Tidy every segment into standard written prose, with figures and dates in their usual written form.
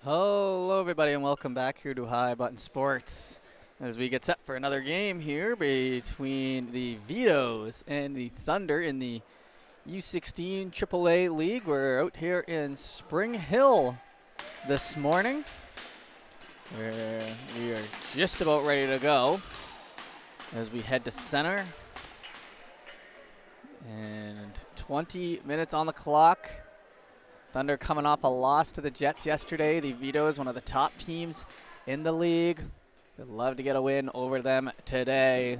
Hello, everybody, and welcome back here to High Button Sports as we get set for another game here between the Vitos and the Thunder in the U16 AAA League. We're out here in Spring Hill this morning, where we are just about ready to go as we head to center. And 20 minutes on the clock. Thunder coming off a loss to the Jets yesterday. The Vitos, one of the top teams in the league. Would love to get a win over them today.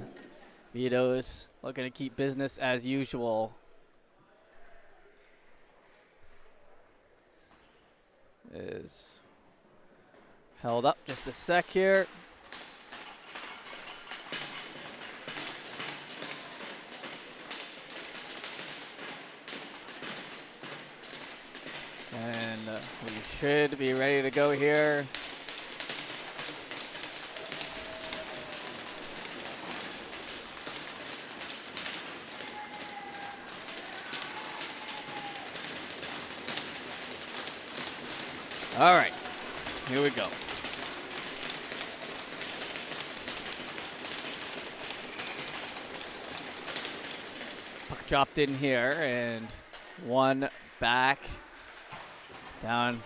Vitos looking to keep business as usual. Is held up just a sec here. And we should be ready to go here. All right, here we go. Puck dropped in here and one back. Down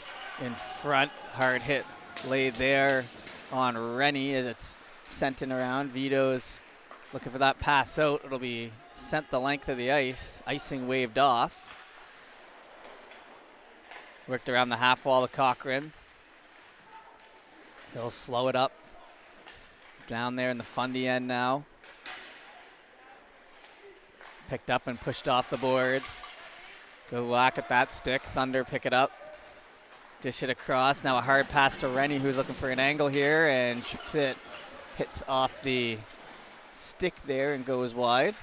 in front, hard hit laid there on Rennie as it's sent in around. Vito's looking for that pass out. It'll be sent the length of the ice. Icing waved off. Worked around the half wall of Cochran. He'll slow it up. Down there in the Fundy end now. Picked up and pushed off the boards. Go whack at that stick. Thunder pick it up. Dish it across. Now a hard pass to Rennie, who's looking for an angle here, and shoots it. Hits off the stick there and goes wide.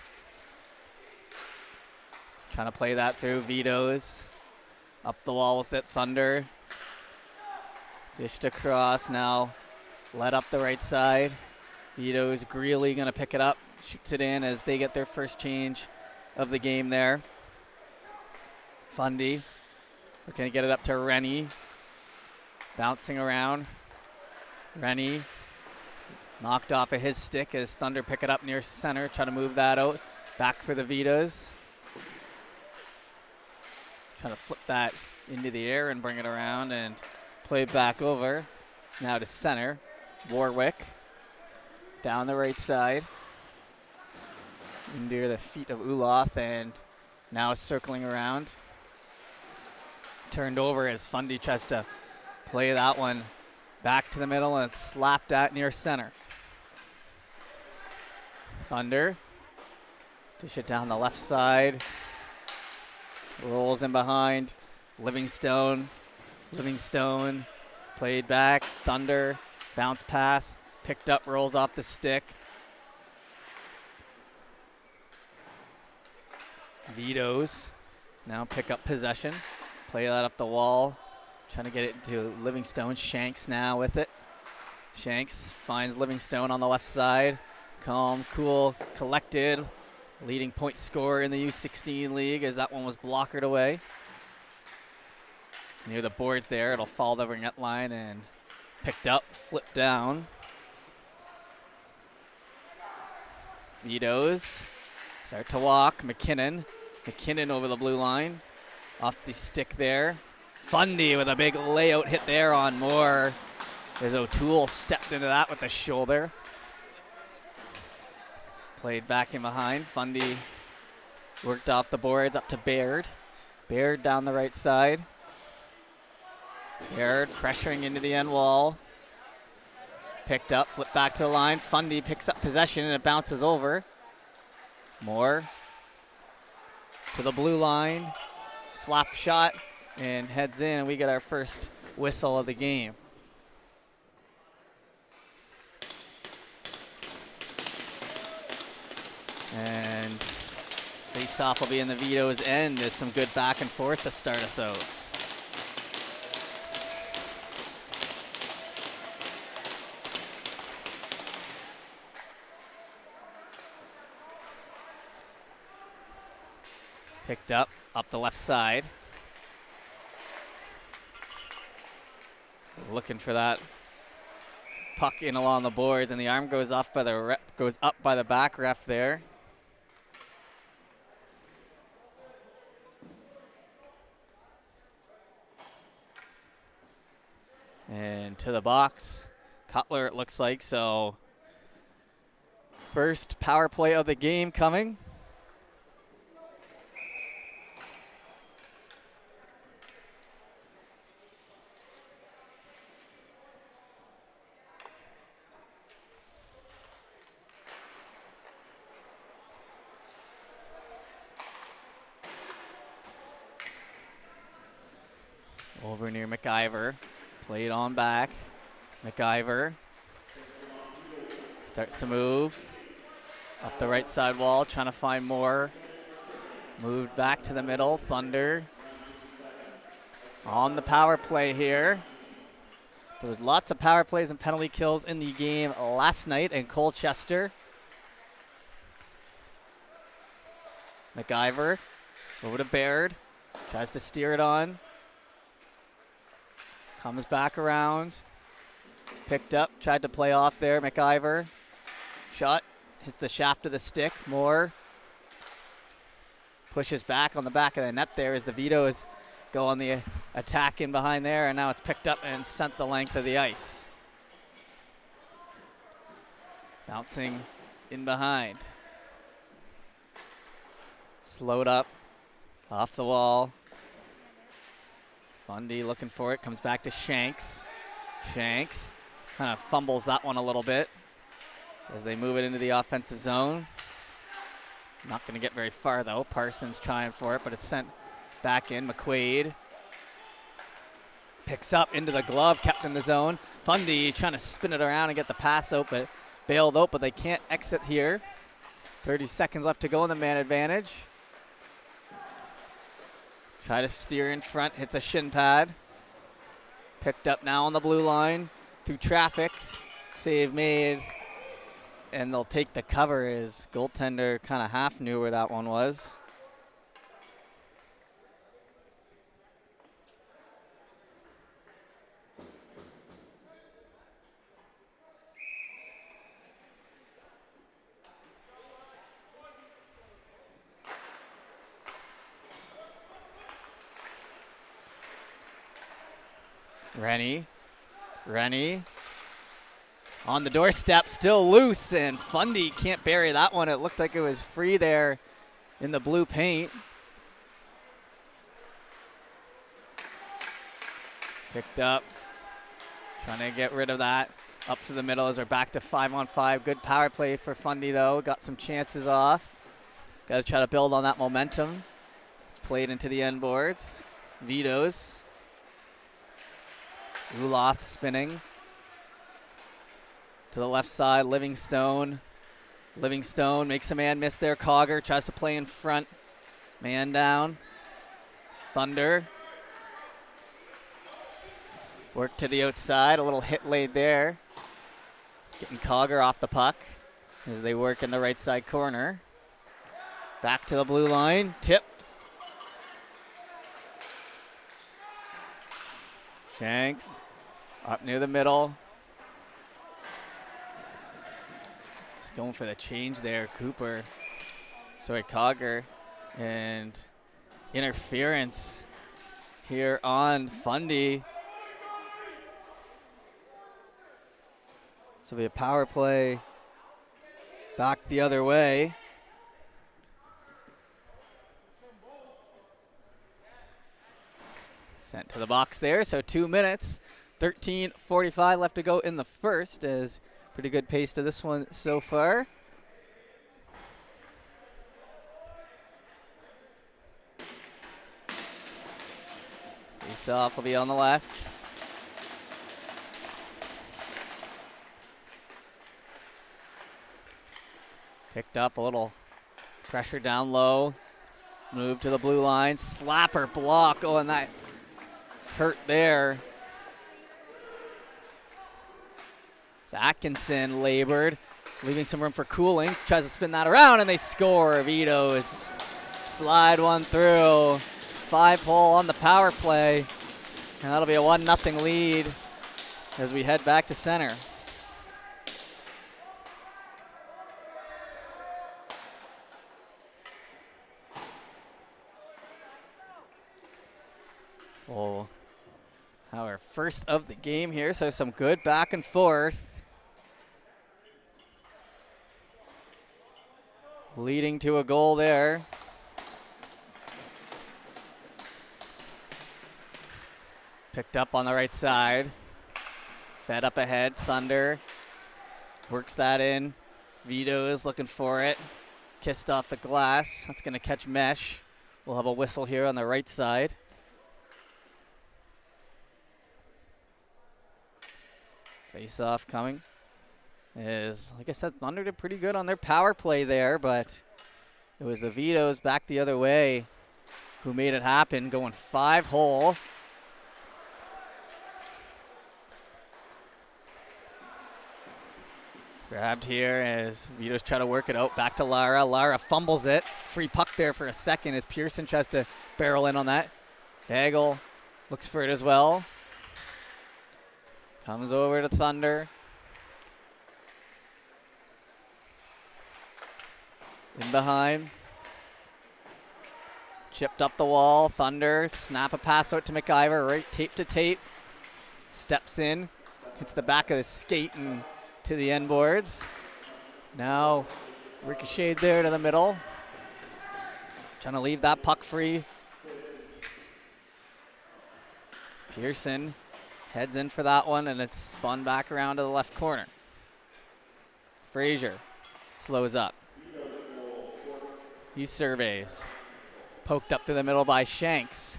Trying to play that through. Vito's up the wall with it. Thunder. Dished across. Now led up the right side. Vito's Greeley going to pick it up. Shoots it in as they get their first change of the game there. Fundy looking to get it up to Rennie. Bouncing around. Rennie knocked off of his stick as Thunder pick it up near center. Trying to move that out. Back for the Vitas. Trying to flip that into the air and bring it around and play it back over. Now to center. Warwick. Down the right side. Near the feet of Ulof and now circling around. Turned over as Fundy tries to play that one back to the middle and it's slapped at near center. Thunder. Dish it down the left side. Rolls in behind. Livingstone. Livingstone played back. Thunder. Bounce pass. Picked up. Rolls off the stick. Vitos now pick up possession. Play that up the wall. Trying to get it to Livingstone. Shanks now with it. Shanks finds Livingstone on the left side. Calm, cool, collected. Leading point scorer in the U16 league as that one was blockered away. Near the boards there. It'll fall over net line and picked up, flipped down. Vitos start to walk. McKinnon over the blue line. Off the stick there. Fundy with a big layout hit there on Moore. As O'Toole stepped into that with the shoulder. Played back in behind. Fundy worked off the boards up to Baird. Baird down the right side. Baird pressuring into the end wall. Picked up, flipped back to the line. Fundy picks up possession and it bounces over. Moore to the blue line. Slap shot and heads in. We get our first whistle of the game. And face-off will be in the Vito's end. There's some good back and forth to start us out. Picked up the left side. Looking for that puck in along the boards, and the arm goes up by the back ref there. And to the box, Cutler it looks like. So first power play of the game coming. Over near McIver. Played on back. McIver starts to move up the right side wall, trying to find more. Moved back to the middle. Thunder on the power play here. There was lots of power plays and penalty kills in the game last night in Colchester. McIver over to Baird. Tries to steer it on. Comes back around. Picked up. Tried to play off there. McIver. Shot. Hits the shaft of the stick. Moore. Pushes back on the back of the net there as the Vitos go on the attack in behind there. And now it's picked up and sent the length of the ice. Bouncing in behind. Slowed up. Off the wall. Fundy looking for it, comes back to Shanks. Shanks kind of fumbles that one a little bit as they move it into the offensive zone. Not going to get very far though. Parsons trying for it, but it's sent back in. McQuaid picks up into the glove, kept in the zone. Fundy trying to spin it around and get the pass out, but bailed out, but they can't exit here. 30 seconds left to go in the man advantage. Try to steer in front, hits a shin pad. Picked up now on the blue line through traffic. Save made. And they'll take the cover as goaltender kind of half knew where that one was. Rennie on the doorstep, still loose, and Fundy can't bury that one. It looked like it was free there in the blue paint. Picked up, trying to get rid of that. Up to the middle as they're back to 5-on-5. Good power play for Fundy though. Got some chances off. Got to try to build on that momentum. It's played into the end boards. Vito's. Uloth spinning to the left side. Livingstone makes a man miss there. Cogger tries to play in front. Man down. Thunder. Work to the outside. A little hit laid there. Getting Cogger off the puck as they work in the right side corner. Back to the blue line. Tip. Shanks up near the middle. Just going for the change there. Cogger. And interference here on Fundy. So we have power play back the other way. Sent to the box there, so 2 minutes, 13:45 left to go in the first. Is pretty good pace to this one so far. Face off will be on the left. Picked up a little pressure down low. Move to the blue line. Slapper block. Oh, and that hurt there. Atkinson labored, leaving some room for Cooling. Tries to spin that around, and they score. Vito's slide one through. 5-hole on the power play. And that'll be a 1-0 lead as we head back to center. Oh, our first of the game here, so some good back and forth. Leading to a goal there. Picked up on the right side. Fed up ahead, Thunder. Works that in. Vito is looking for it. Kissed off the glass. That's going to catch mesh. We'll have a whistle here on the right side. Face off coming. Like I said, Thunder did pretty good on their power play there, but it was the Vitos back the other way who made it happen, going 5-hole. Grabbed here as Vito's trying to work it out. Back to Lara. Lara fumbles it. Free puck there for a second as Pearson tries to barrel in on that. Bagel looks for it as well. Comes over to Thunder. In behind. Chipped up the wall. Thunder. Snap a pass out to McIver. Right tape to tape. Steps in. Hits the back of the skate and to the end boards. Now ricocheted there to the middle. Trying to leave that puck free. Pearson heads in for that one, and it's spun back around to the left corner. Frazier slows up. He surveys. Poked up to the middle by Shanks.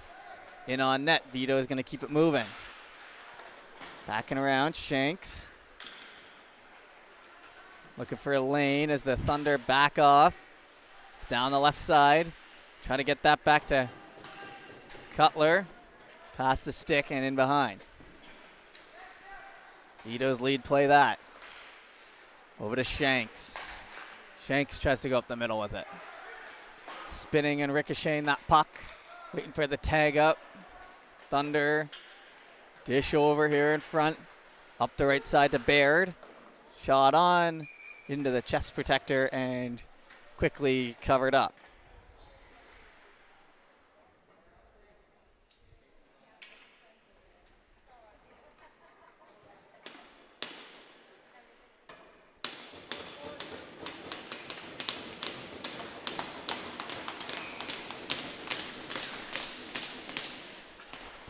In on net. Vito is going to keep it moving. Backing around, Shanks. Looking for a lane as the Thunder back off. It's down the left side. Trying to get that back to Cutler. Past the stick and in behind. Vito's lead play that. Over to Shanks. Shanks tries to go up the middle with it. Spinning and ricocheting that puck. Waiting for the tag up. Thunder. Dish over here in front. Up the right side to Baird. Shot on. Into the chest protector and quickly covered up.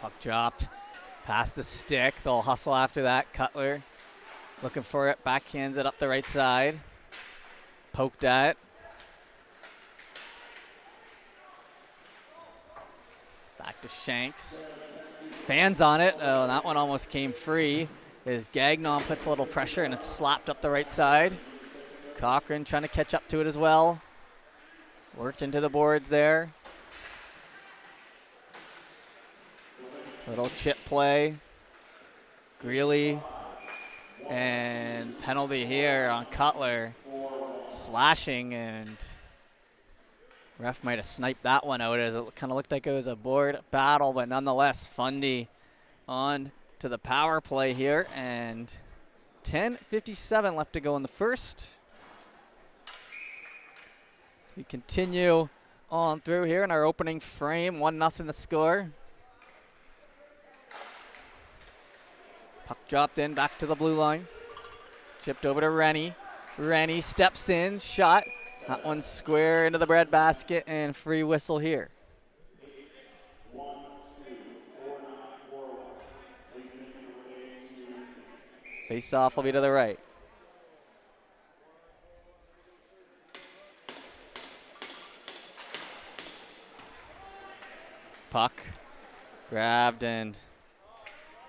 Puck dropped past the stick. They'll hustle after that. Cutler looking for it. Backhands it up the right side. Poked at. Back to Shanks. Fans on it. Oh, that one almost came free. As Gagnon puts a little pressure and it's slapped up the right side. Cochran trying to catch up to it as well. Worked into the boards there. Little chip play. Greeley. And penalty here on Cutler. Slashing, and ref might have sniped that one out as it kind of looked like it was a board battle, but nonetheless, Fundy on to the power play here, and 10:57 left to go in the first. As we continue on through here in our opening frame, 1-0 the score. Puck dropped in, back to the blue line. Chipped over to Rennie. Rennie steps in, shot. That one's square into the breadbasket, and free whistle here. Face off will be to the right. Puck grabbed and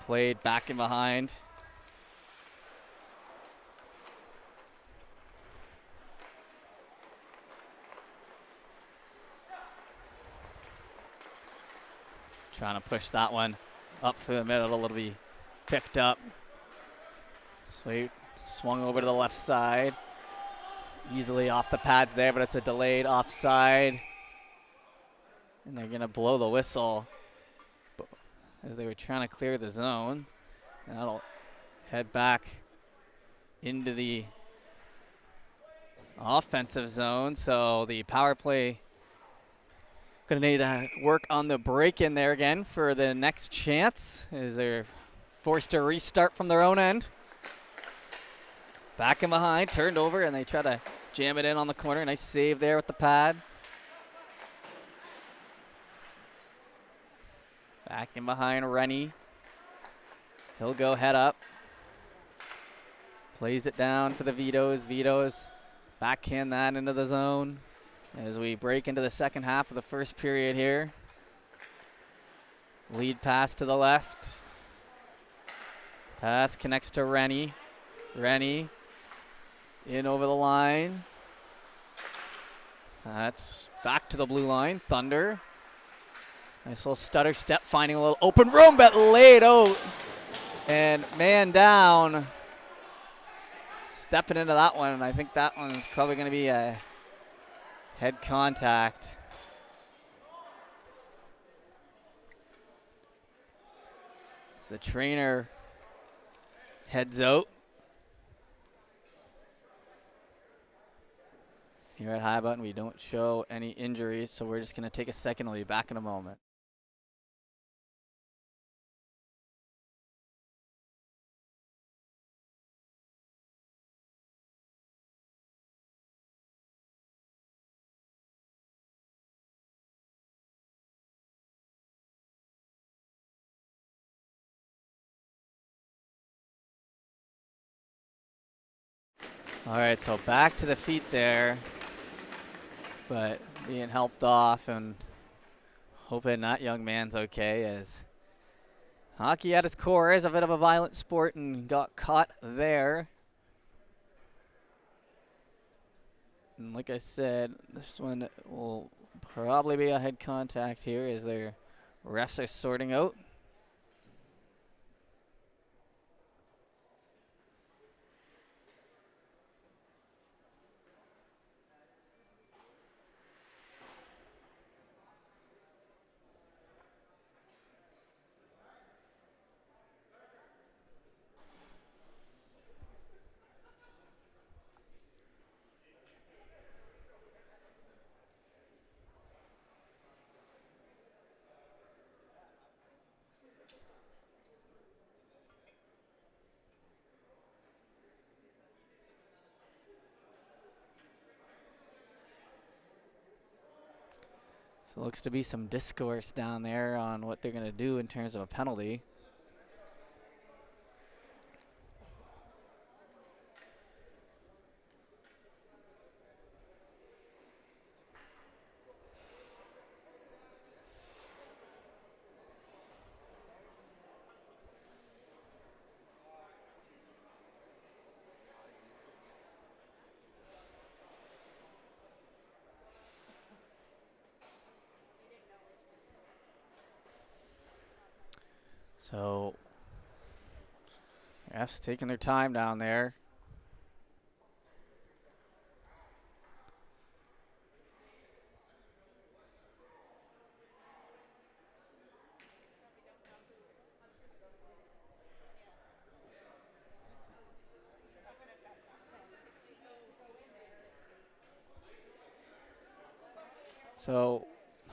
played back and behind. Trying to push that one up through the middle. It'll be picked up. Sweet. Swung over to the left side. Easily off the pads there, but it's a delayed offside. And they're going to blow the whistle as they were trying to clear the zone. And that'll head back into the offensive zone. So the power play going to need to work on the break in there again for the next chance as they're forced to restart from their own end. Back and behind, turned over, and they try to jam it in on the corner. Nice save there with the pad. Back in behind Rennie. He'll go head up. Plays it down for the Vitos. Vitos backhand that into the zone as we break into the second half of the first period here. Lead pass to the left. Pass connects to Rennie. Rennie in over the line. That's back to the blue line. Thunder. Nice little stutter step, finding a little open room, but laid out. And man down. Stepping into that one, and I think that one's probably going to be a head contact. As the trainer heads out. Here at High Button, we don't show any injuries, so we're just going to take a second. We'll be back in a moment. All right, so back to the feet there, but being helped off, and hoping that young man's okay, as hockey at its core is a bit of a violent sport and got caught there. And like I said, this one will probably be a head contact here as their refs are sorting out. So it looks to be some discourse down there on what they're going to do in terms of a penalty. So, refs taking their time down there. So,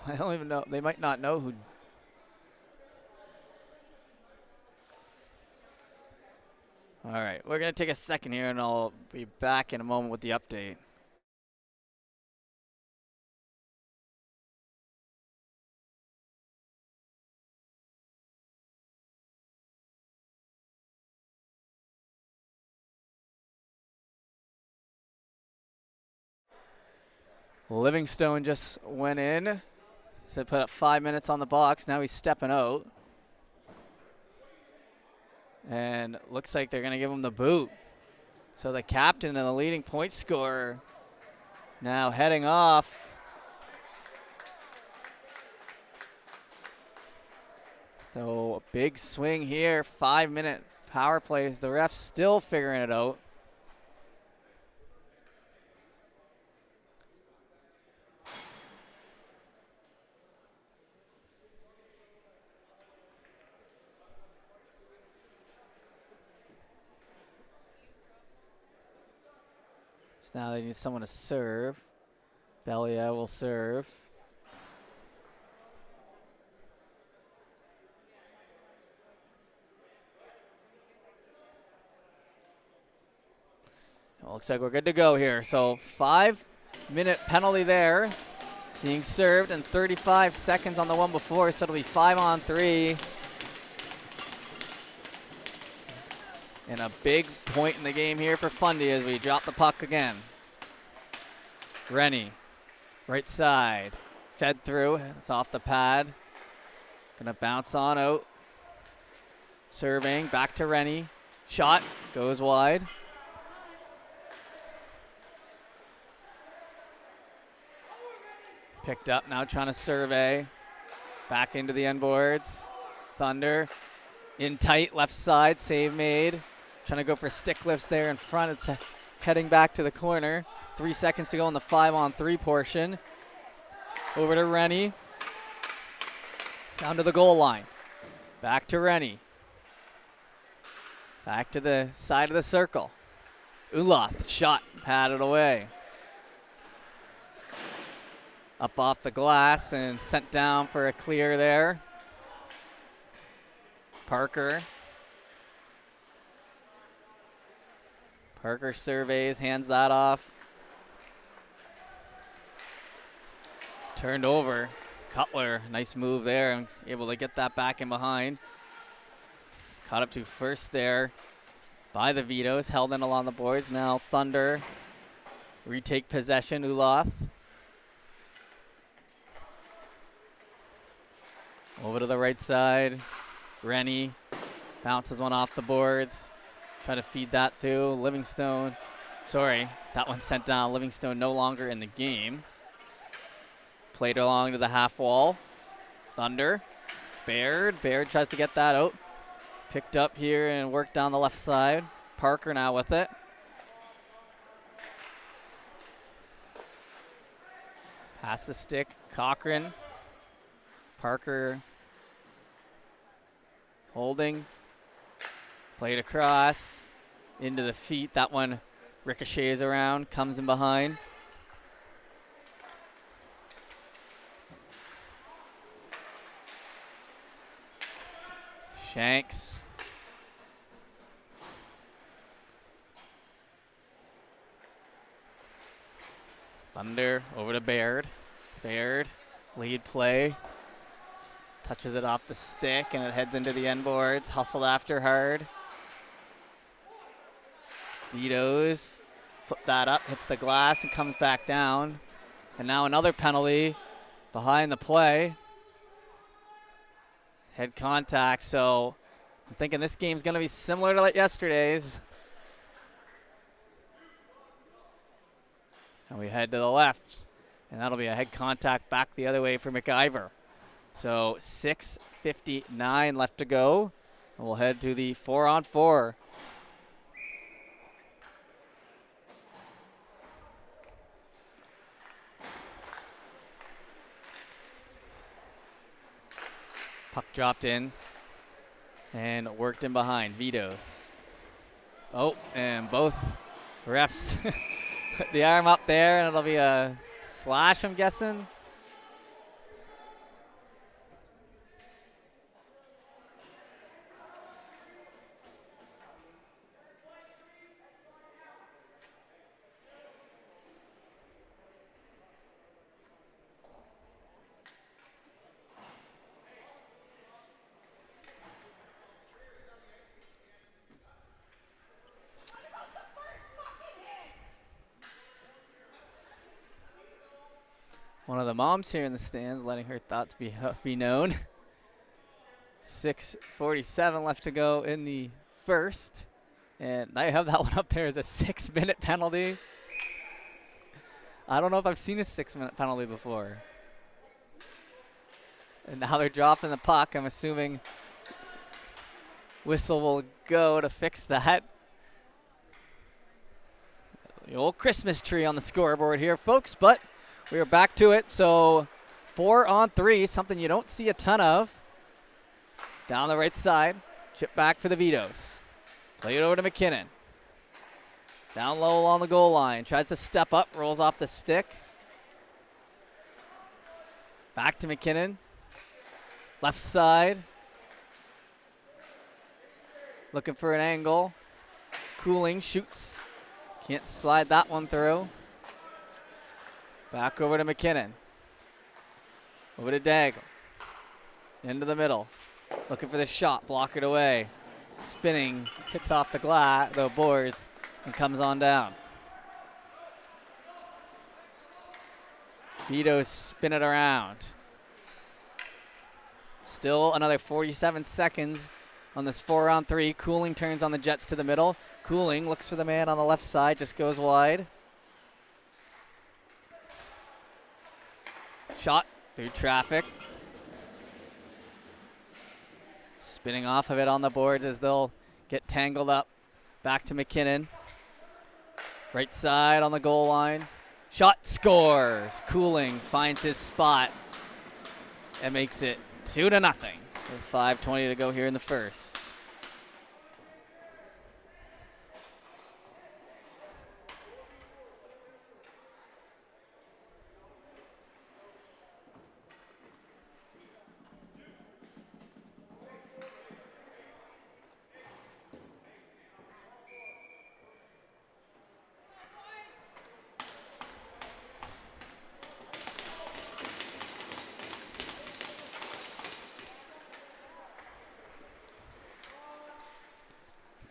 I don't even know. They might not know who. All right, we're going to take a second here, and I'll be back in a moment with the update. Livingstone just went in. So put up 5 minutes on the box. Now he's stepping out. And looks like they're going to give him the boot. So the captain and the leading point scorer now heading off. So a big swing here. 5-minute power plays. The ref's still figuring it out. So now they need someone to serve. Belia will serve. It looks like we're good to go here. So 5-minute penalty there being served and 35 seconds on the one before, so it'll be 5-on-3. And a big point in the game here for Fundy as we drop the puck again. Rennie, right side, fed through, it's off the pad. Gonna bounce on out. Serving, back to Rennie. Shot, goes wide. Picked up, now trying to survey. Back into the end boards. Thunder in tight, left side, save made. Trying to go for stick lifts there in front. It's heading back to the corner. 3 seconds to go in the 5-on-3 portion. Over to Rennie. Down to the goal line. Back to Rennie. Back to the side of the circle. Uloth, shot, patted away. Up off the glass and sent down for a clear there. Parker. Parker surveys, hands that off. Turned over. Cutler, nice move there, and able to get that back in behind. Caught up to first there by the Vitos, held in along the boards. Now Thunder retake possession, Uloth. Over to the right side. Rennie bounces one off the boards. Try to feed that through. Livingstone. Sorry, that one sent down. Livingstone no longer in the game. Played along to the half wall. Thunder. Baird. Baird tries to get that out. Picked up here and worked down the left side. Parker now with it. Pass the stick. Cochran. Parker holding. Played across. Into the feet. That one ricochets around. Comes in behind. Shanks. Thunder over to Baird. Baird, lead play. Touches it off the stick and it heads into the end boards. Hustled after hard. Vito's flip that up, hits the glass and comes back down. And now another penalty behind the play. Head contact, so I'm thinking this game's going to be similar to like yesterday's. And we head to the left, and that'll be a head contact back the other way for McIver. So 6:59 left to go, and we'll head to the 4-on-4. Puck dropped in and worked in behind. Vitos. Oh, and both refs put the arm up there, and it'll be a slash, I'm guessing. One of the moms here in the stands letting her thoughts be known. 6:47 left to go in the first. And I have that one up there as a 6-minute penalty. I don't know if I've seen a 6-minute penalty before. And now they're dropping the puck. I'm assuming whistle will go to fix that. The old Christmas tree on the scoreboard here, folks, but we are back to it. So 4-on-3, something you don't see a ton of. Down the right side, chip back for the Vitos. Play it over to McKinnon. Down low along the goal line. Tries to step up, rolls off the stick. Back to McKinnon. Left side. Looking for an angle. Cooling, shoots. Can't slide that one through. Back over to McKinnon. Over to Daggle. Into the middle. Looking for the shot, block it away. Spinning, hits off the boards, and comes on down. Vito spin it around. Still another 47 seconds on this 4-on-3. Cooling turns on the Jets to the middle. Cooling looks for the man on the left side, just goes wide. Shot through traffic. Spinning off of it on the boards as they'll get tangled up. Back to McKinnon. Right side on the goal line. Shot, scores. Cooling finds his spot and makes it 2-0 with 5:20 to go here in the first.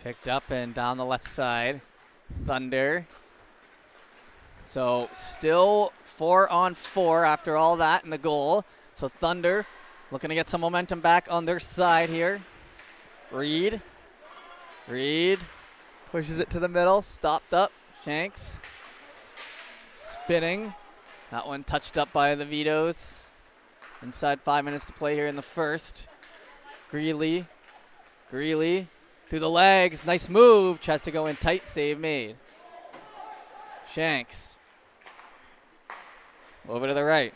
Picked up and down the left side. Thunder. So still 4-on-4 after all that in the goal. So Thunder looking to get some momentum back on their side here. Reed pushes it to the middle. Stopped up. Shanks. Spinning. That one touched up by the Vitos. Inside 5 minutes to play here in the first. Greeley. Through the legs, nice move. Tries to go in tight, save made. Shanks. Over to the right.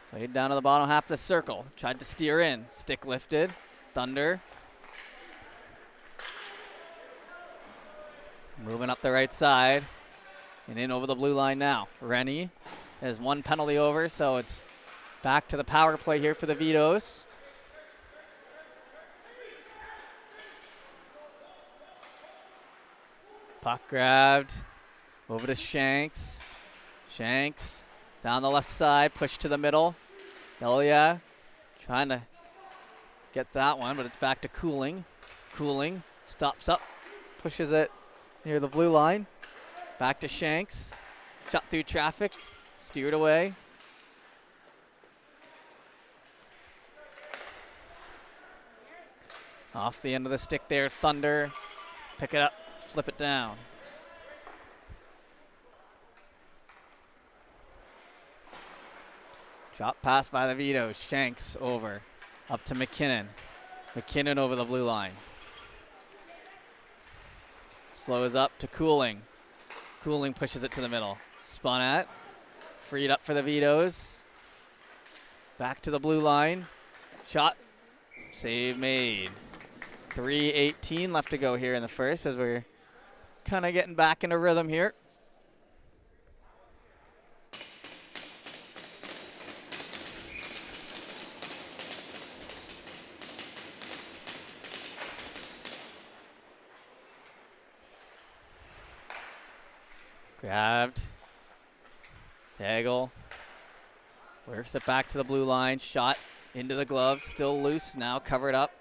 Played down to the bottom half of the circle. Tried to steer in, stick lifted. Thunder. Moving up the right side. And in over the blue line now. Rennie has one penalty over, so it's back to the power play here for the Vitos. Puck grabbed, over to Shanks. Shanks down the left side, push to the middle. Elia trying to get that one, but it's back to Cooling. Cooling stops up, pushes it near the blue line. Back to Shanks. Shot through traffic, steered away. Off the end of the stick there, Thunder. Pick it up. Flip it down. Drop pass by the Vito. Shanks over. Up to McKinnon. McKinnon over the blue line. Slows up to Cooling. Cooling pushes it to the middle. Spun at. Freed up for the Vitos. Back to the blue line. Shot. Save made. 3:18 left to go here in the first as we're kind of getting back into rhythm here. Grabbed. Daggle. Works it back to the blue line. Shot into the glove. Still loose. Now covered up.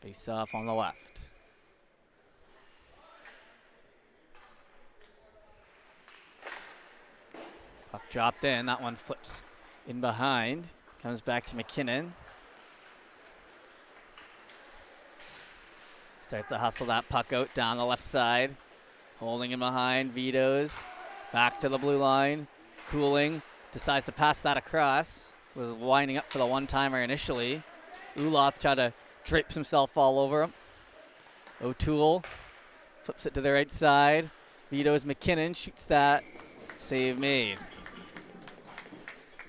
Face off on the left. Puck dropped in. That one flips in behind. Comes back to McKinnon. Starts to hustle that puck out down the left side. Holding in behind. Vito's. Back to the blue line. Cooling. Decides to pass that across. Was winding up for the one-timer initially. Uloth tried to drapes himself all over him. O'Toole flips it to the right side. Vito's McKinnon shoots that. Save made.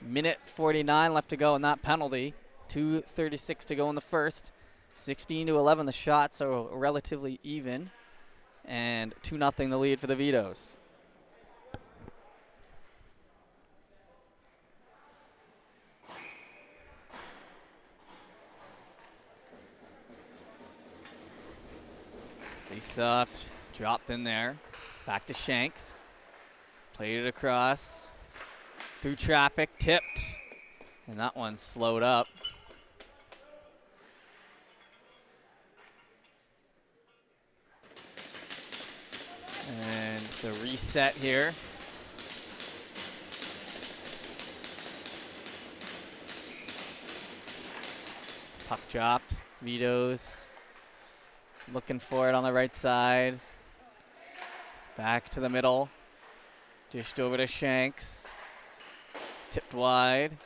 Minute 49 left to go in that penalty. 2:36 to go in the first. 16-11 the shot, so relatively even. And 2-0 the lead for the Vitos. Face-off, dropped in there. Back to Shanks. Played it across. Through traffic, tipped. And that one slowed up. And the reset here. Puck dropped. Vito's looking for it on the right side. Back to the middle. Dished over to Shanks. Tipped wide.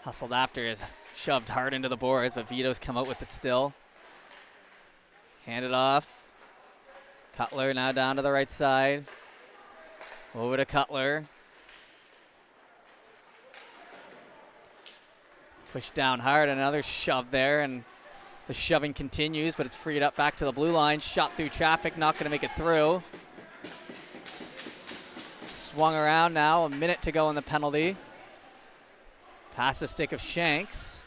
Hustled after is shoved hard into the boards, but Vito's come out with it still. Handed off. Cutler now down to the right side. Over to Cutler. Pushed down hard, another shove there, and the shoving continues, but it's freed up back to the blue line. Shot through traffic, not going to make it through. Swung around now, a minute to go in the penalty. Past the stick of Shanks.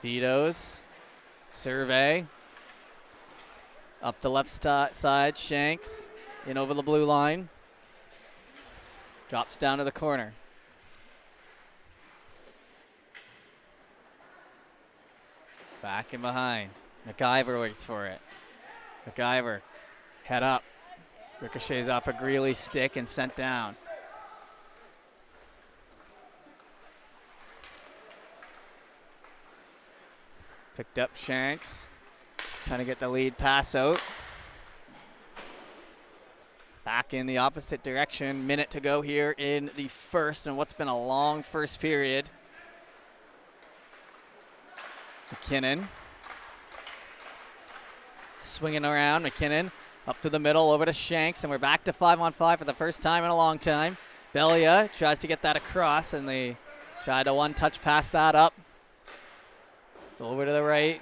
Vito's survey. Up the left side, Shanks in over the blue line. Drops down to the corner. Back and behind. McIver waits for it. McIver, head up. Ricochets off a Greeley stick and sent down. Picked up Shanks. Trying to get the lead pass out. Back in the opposite direction. Minute to go here in the first, and what's been a long first period. McKinnon. Swinging around, McKinnon up to the middle, over to Shanks, and we're back to 5-on-5 for the first time in a long time. Belia tries to get that across, and they tried to one-touch pass that up. It's over to the right.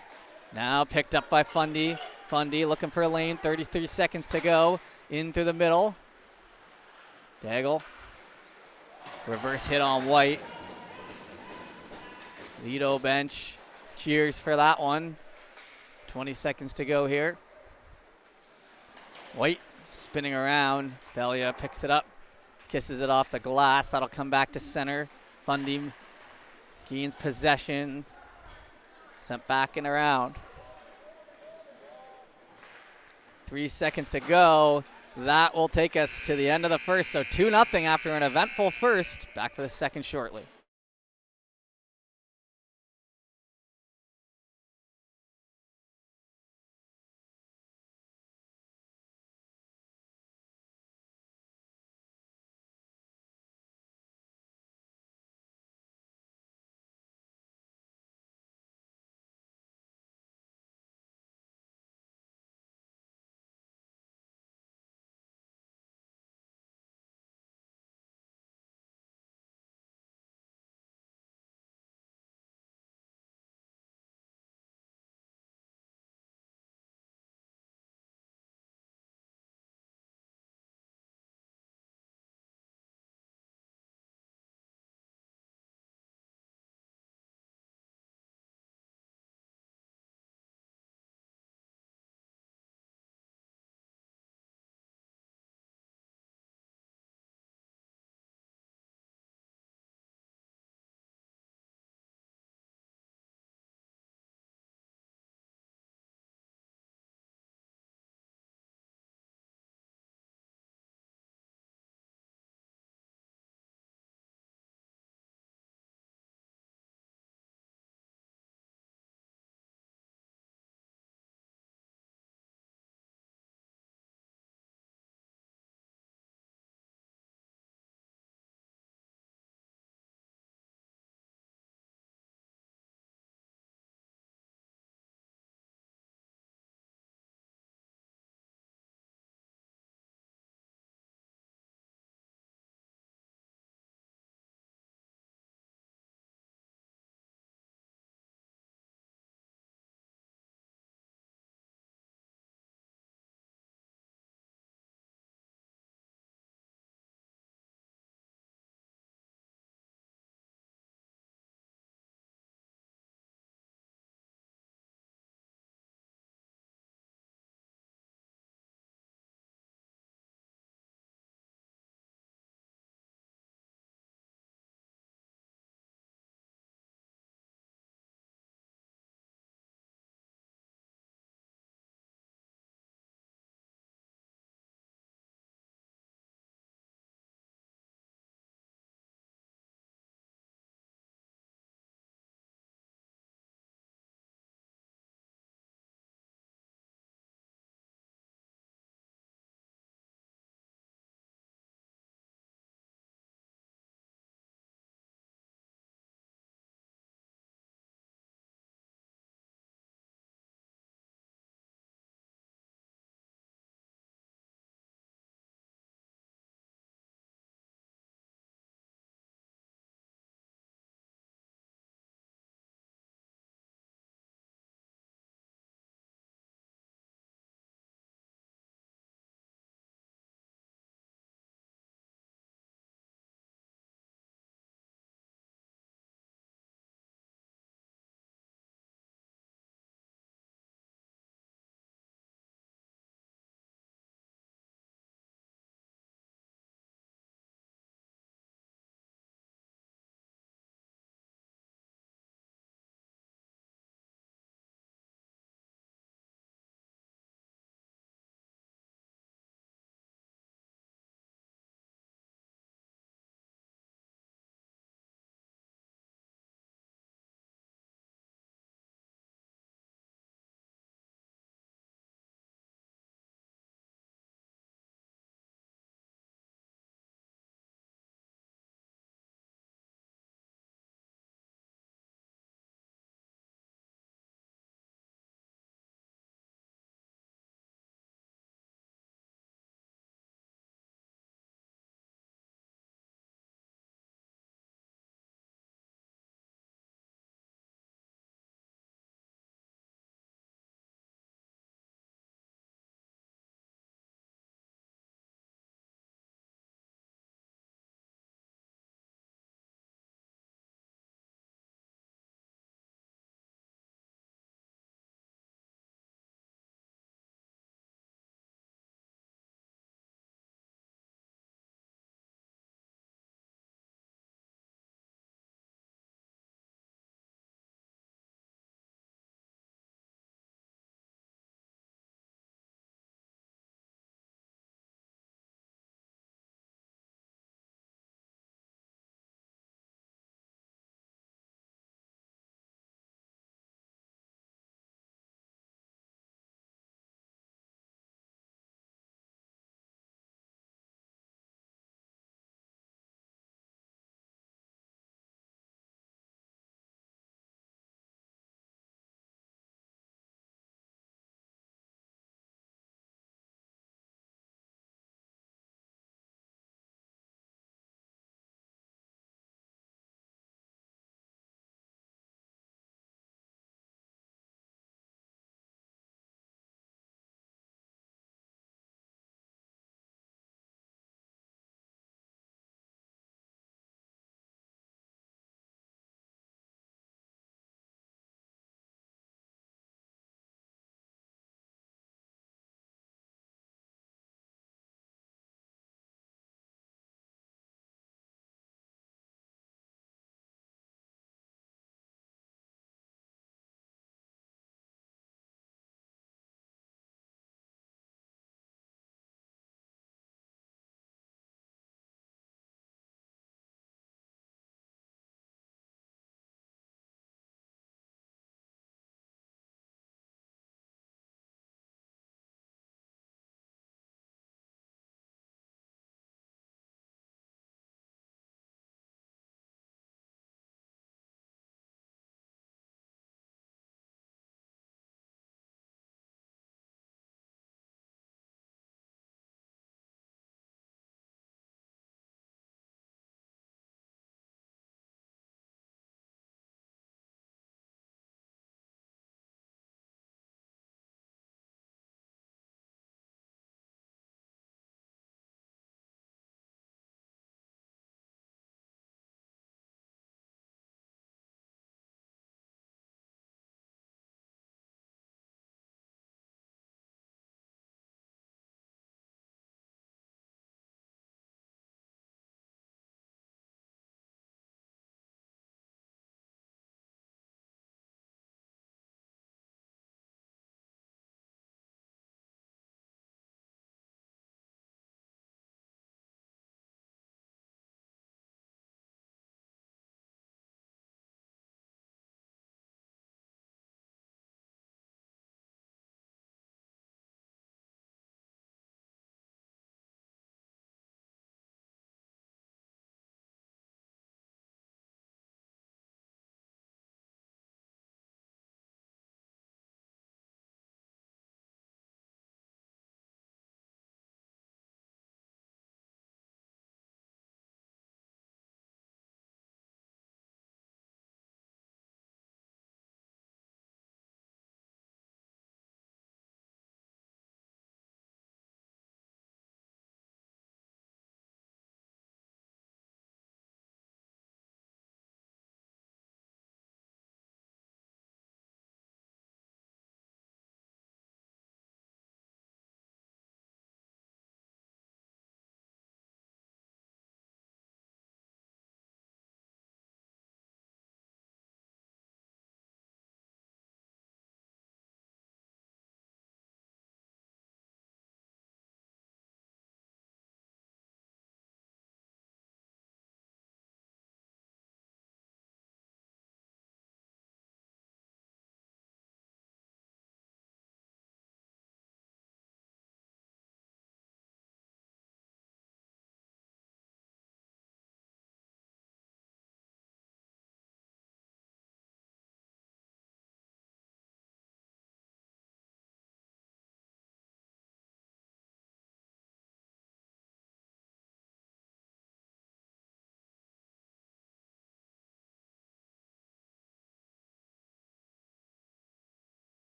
Now picked up by Fundy. Fundy looking for a lane, 33 seconds to go. In through the middle. Daigle. Reverse hit on White. Vito bench. Cheers for that one. 20 seconds to go here. White spinning around. Belia picks it up. Kisses it off the glass. That'll come back to center. Fundy gains possession. Sent back and around. 3 seconds to go. That will take us to the end of the first. So 2-0 after an eventful first. Back for the second shortly.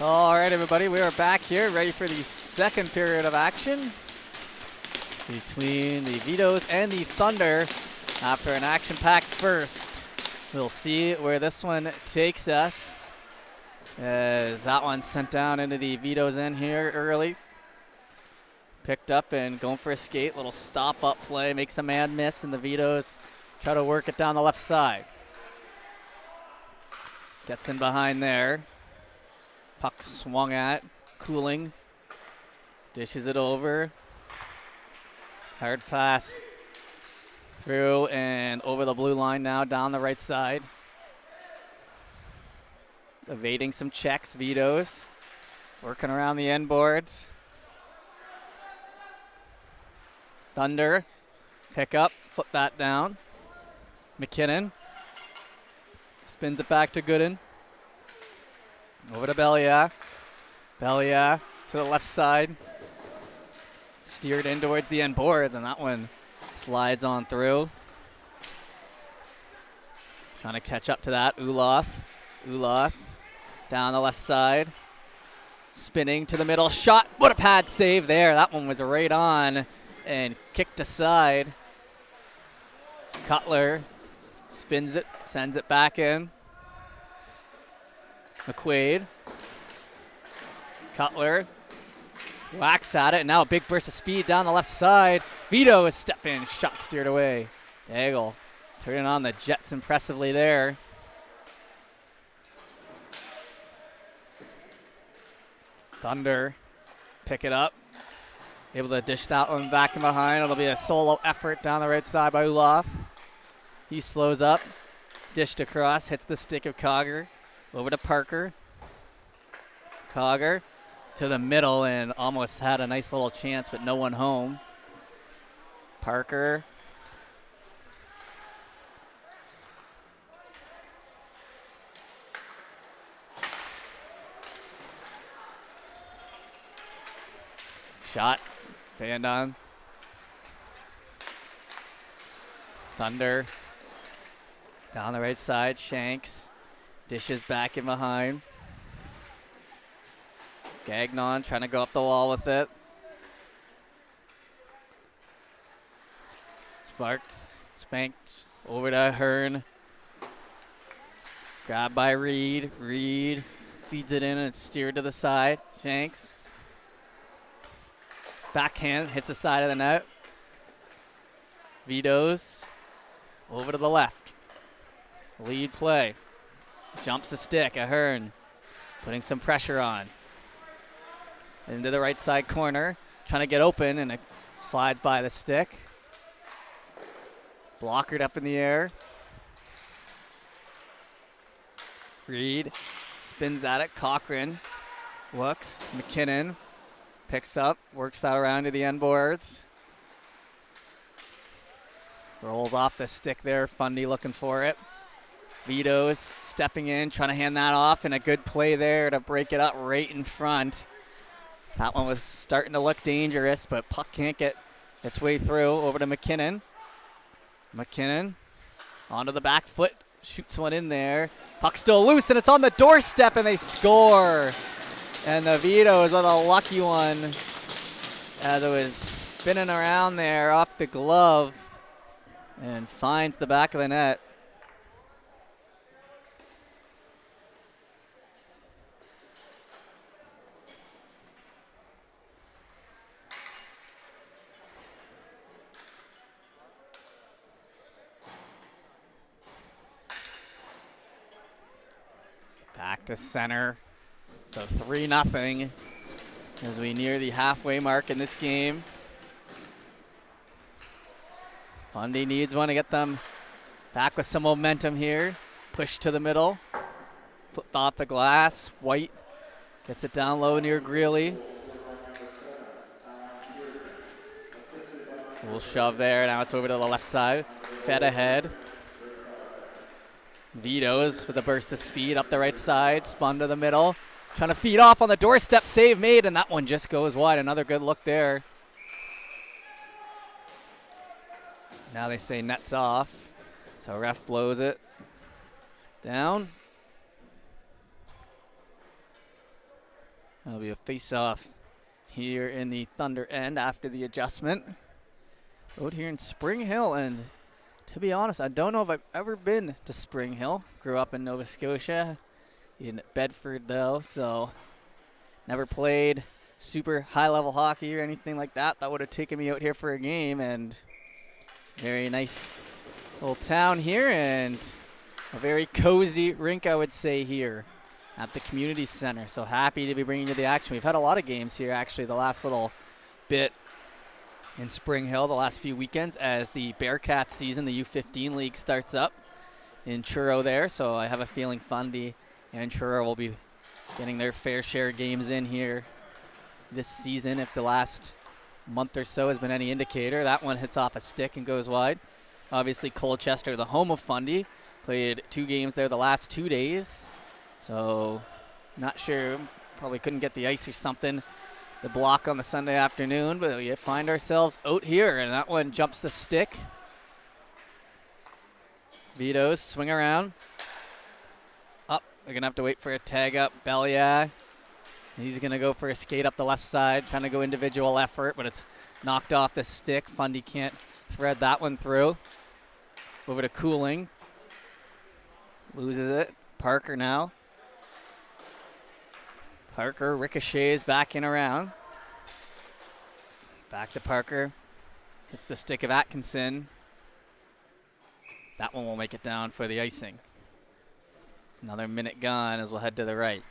All right, everybody, we are back here ready for the second period of action between the Vitos and the Thunder. After an action-packed first, we'll see where this one takes us, as that one sent down into the Vitos end here early. Picked up and going for a skate, little stop-up play, makes a man miss, and the Vitos try to work it down the left side. Gets in behind there. Puck swung at, cooling. Dishes it over. Hard pass through and over the blue line now, down the right side. Evading some checks, Vitos. Working around the end boards. Thunder, pick up, flip that down. McKinnon spins it back to Gooden. Over to Bellia. Bellia to the left side. Steered in towards the end boards, and that one slides on through. Trying to catch up to that. Uloth down the left side. Spinning to the middle. Shot. What a pad save there. That one was right on and kicked aside. Cutler spins it, sends it back in. McQuaid. Cutler whacks at it, and now a big burst of speed down the left side. Vito is stepping, shot steered away. Daigle turning on the Jets impressively there. Thunder pick it up. Able to dish that one back and behind. It'll be a solo effort down the right side by Ulof. He slows up, dished across, hits the stick of Cogger. Over to Parker. Cogger to the middle and almost had a nice little chance, but no one home. Parker. Shot. Fan on. Thunder. Down the right side. Shanks. Dishes back in behind. Gagnon trying to go up the wall with it. Sparked. Spanked. Over to Hearn. Grabbed by Reed. Reed feeds it in and it's steered to the side. Shanks. Backhand hits the side of the net. Vitos over to the left. Lead play. Jumps the stick. Ahern putting some pressure on. Into the right side corner. Trying to get open and it slides by the stick. Blockered up in the air. Reed spins at it. Cochran looks. McKinnon picks up. Works that around to the end boards. Rolls off the stick there. Fundy looking for it. Vito's stepping in, trying to hand that off, and a good play there to break it up right in front. That one was starting to look dangerous, but puck can't get its way through. Over to McKinnon. McKinnon onto the back foot, shoots one in there. Puck still loose, and it's on the doorstep, and they score. And the Vito's with a lucky one as it was spinning around there off the glove and finds the back of the net. Back to center. So 3-0 as we near the halfway mark in this game. Fundy needs one to get them back with some momentum here. Push to the middle. Flipped off the glass. White gets it down low near Greeley. Little shove there. Now it's over to the left side. Fed ahead. Vito's with a burst of speed up the right side. Spun to the middle. Trying to feed off on the doorstep. Save made, and that one just goes wide. Another good look there. Now they say net's off. So ref blows it down. That'll be a face-off here in the Thunder end after the adjustment. Out here in Spring Hill, and to be honest, I don't know if I've ever been to Spring Hill. Grew up in Nova Scotia, in Bedford though, so never played super high-level hockey or anything like that. That would have taken me out here for a game, and very nice little town here, and a very cozy rink, I would say, here at the community center. So happy to be bringing you the action. We've had a lot of games here, actually, the last little bit in Spring Hill, the last few weekends, as the Bearcats season, the U15 league, starts up in Truro there. So I have a feeling Fundy and Truro will be getting their fair share of games in here this season. If the last month or so has been any indicator, that one hits off a stick and goes wide. Obviously, Colchester, the home of Fundy, played 2 games there the last 2 days. So not sure, probably couldn't get the ice or something, the block on the Sunday afternoon, but we find ourselves out here, and that one jumps the stick. Vito's swing around. Up, they're going to have to wait for a tag up. Belia, he's going to go for a skate up the left side, trying to go individual effort, but it's knocked off the stick. Fundy can't thread that one through. Over to Cooling. Loses it. Parker now. Parker ricochets back in around. Back to Parker. Hits the stick of Atkinson. That one will make it down for the icing. Another minute gone as we'll head to the right.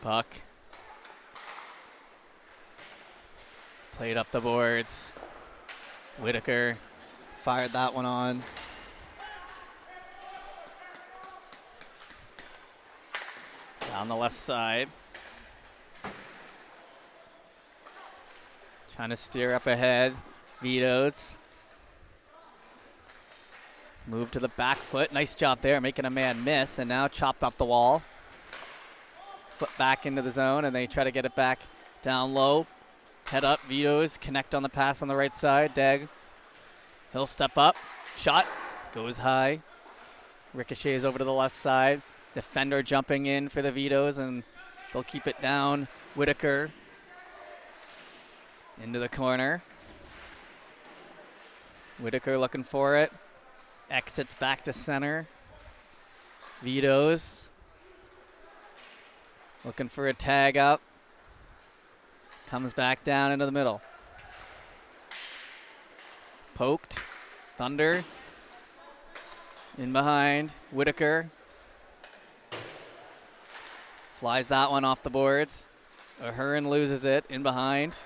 Puck. Played up the boards. Whitaker fired that one on. Down the left side. Trying to steer up ahead. Vito's. Move to the back foot. Nice job there, making a man miss, and now chopped up the wall. Foot back into the zone, and they try to get it back down low. Head up, Vito's connect on the pass on the right side. Deg, he'll step up. Shot goes high. Ricochets over to the left side. Defender jumping in for the Vito's, and they'll keep it down. Whitaker into the corner. Whitaker looking for it. Exits back to center. Vito's looking for a tag up. Comes back down into the middle. Poked. Thunder. In behind. Whitaker. Flies that one off the boards. Ahern loses it. In behind.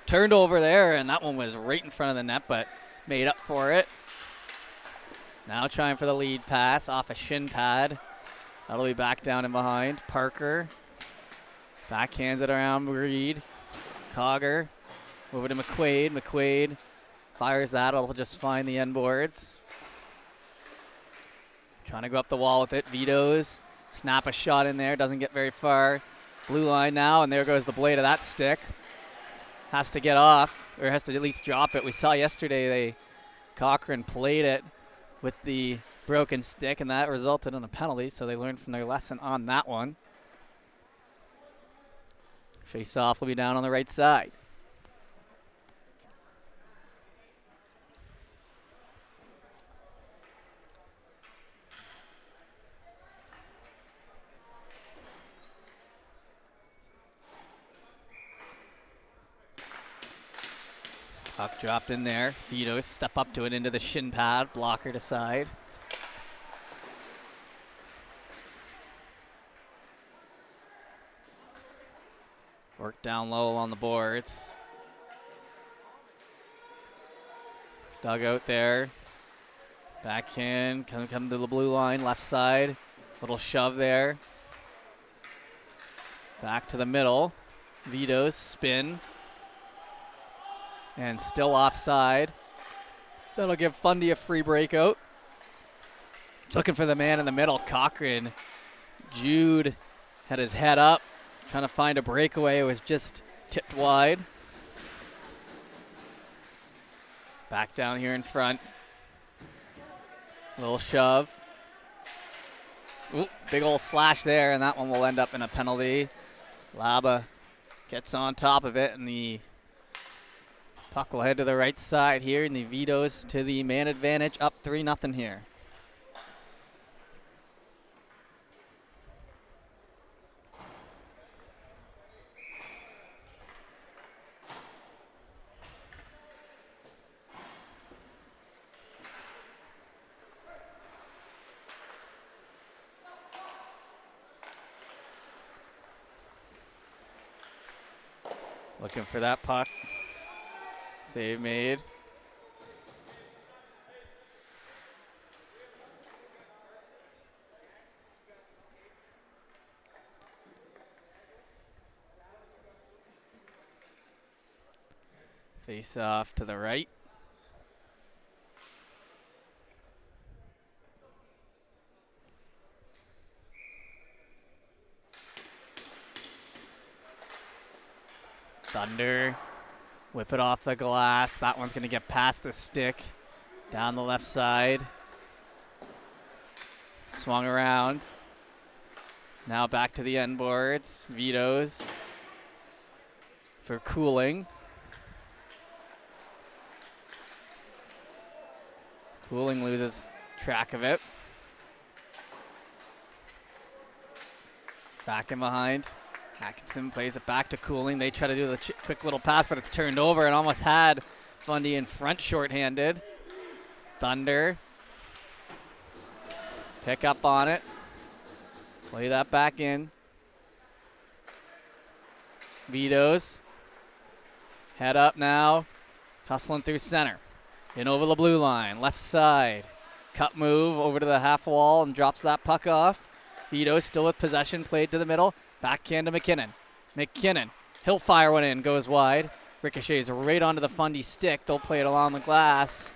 Turned over there, and that one was right in front of the net, but made up for it. Now trying for the lead pass off a shin pad. That'll be back down in behind. Parker backhands it around Reed. Cogger over to McQuaid. McQuaid fires that. It'll just find the end boards. Trying to go up the wall with it. Vito's snap a shot in there. Doesn't get very far. Blue line now, and there goes the blade of that stick. Has to get off, or has to at least drop it. We saw yesterday Cochran played it with the broken stick, and that resulted in a penalty, so they learned from their lesson on that one. Face-off will be down on the right side. Puck dropped in there. Vito step up to it into the shin pad. Blocker to side. Work down low on the boards. Dugout there. Backhand. Come to the blue line. Left side. Little shove there. Back to the middle. Vito's spin. And still offside. That'll give Fundy a free breakout. Looking for the man in the middle, Cochran. Jude had his head up, trying to find a breakaway. It was just tipped wide. Back down here in front. Little shove. Ooh, big old slash there, and that one will end up in a penalty. Laba gets on top of it, and the puck will head to the right side here, and the Vitos to the man advantage, up 3-0 here. Looking for that puck. Save made. Face off to the right. Thunder, whip it off the glass. That one's going to get past the stick, down the left side. Swung around. Now back to the end boards. Vito's for Cooling. Cooling loses track of it. Back in behind. Atkinson plays it back to Cooling. They try to do the quick little pass, but it's turned over and almost had Fundy in front shorthanded. Thunder. Pick up on it. Play that back in. Vito's. Head up now. Hustling through center. In over the blue line. Left side. Cut move over to the half wall and drops that puck off. Vito still with possession. Played to the middle. Backhand to McKinnon. McKinnon, he'll fire one in, goes wide. Ricochets right onto the Fundy stick. They'll play it along the glass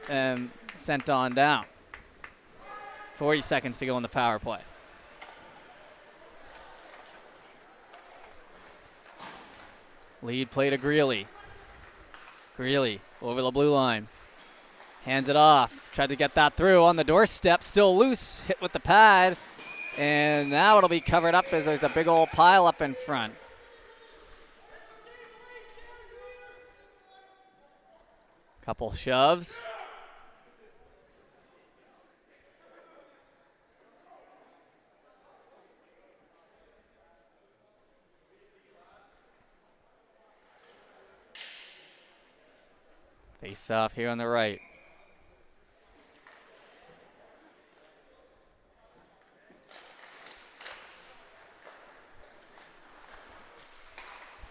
and sent on down. 40 seconds to go in the power play. Lead play to Greeley. Greeley over the blue line. Hands it off. Tried to get that through on the doorstep. Still loose. Hit with the pad. And now it'll be covered up as there's a big old pile up in front. Couple shoves. Face off here on the right.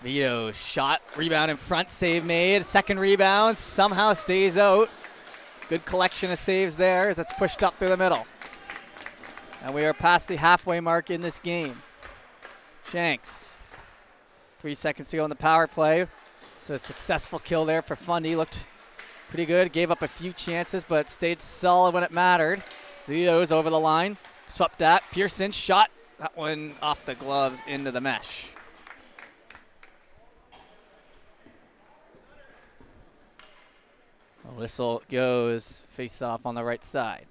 Vito shot, rebound in front, save made. Second rebound, somehow stays out. Good collection of saves there as it's pushed up through the middle. And we are past the halfway mark in this game. Shanks, 3 seconds to go in the power play. So a successful kill there for Fundy. Looked pretty good, gave up a few chances, but stayed solid when it mattered. Vito's over the line, swept that. Pearson shot, that one off the gloves into the mesh. A whistle goes, face off on the right side.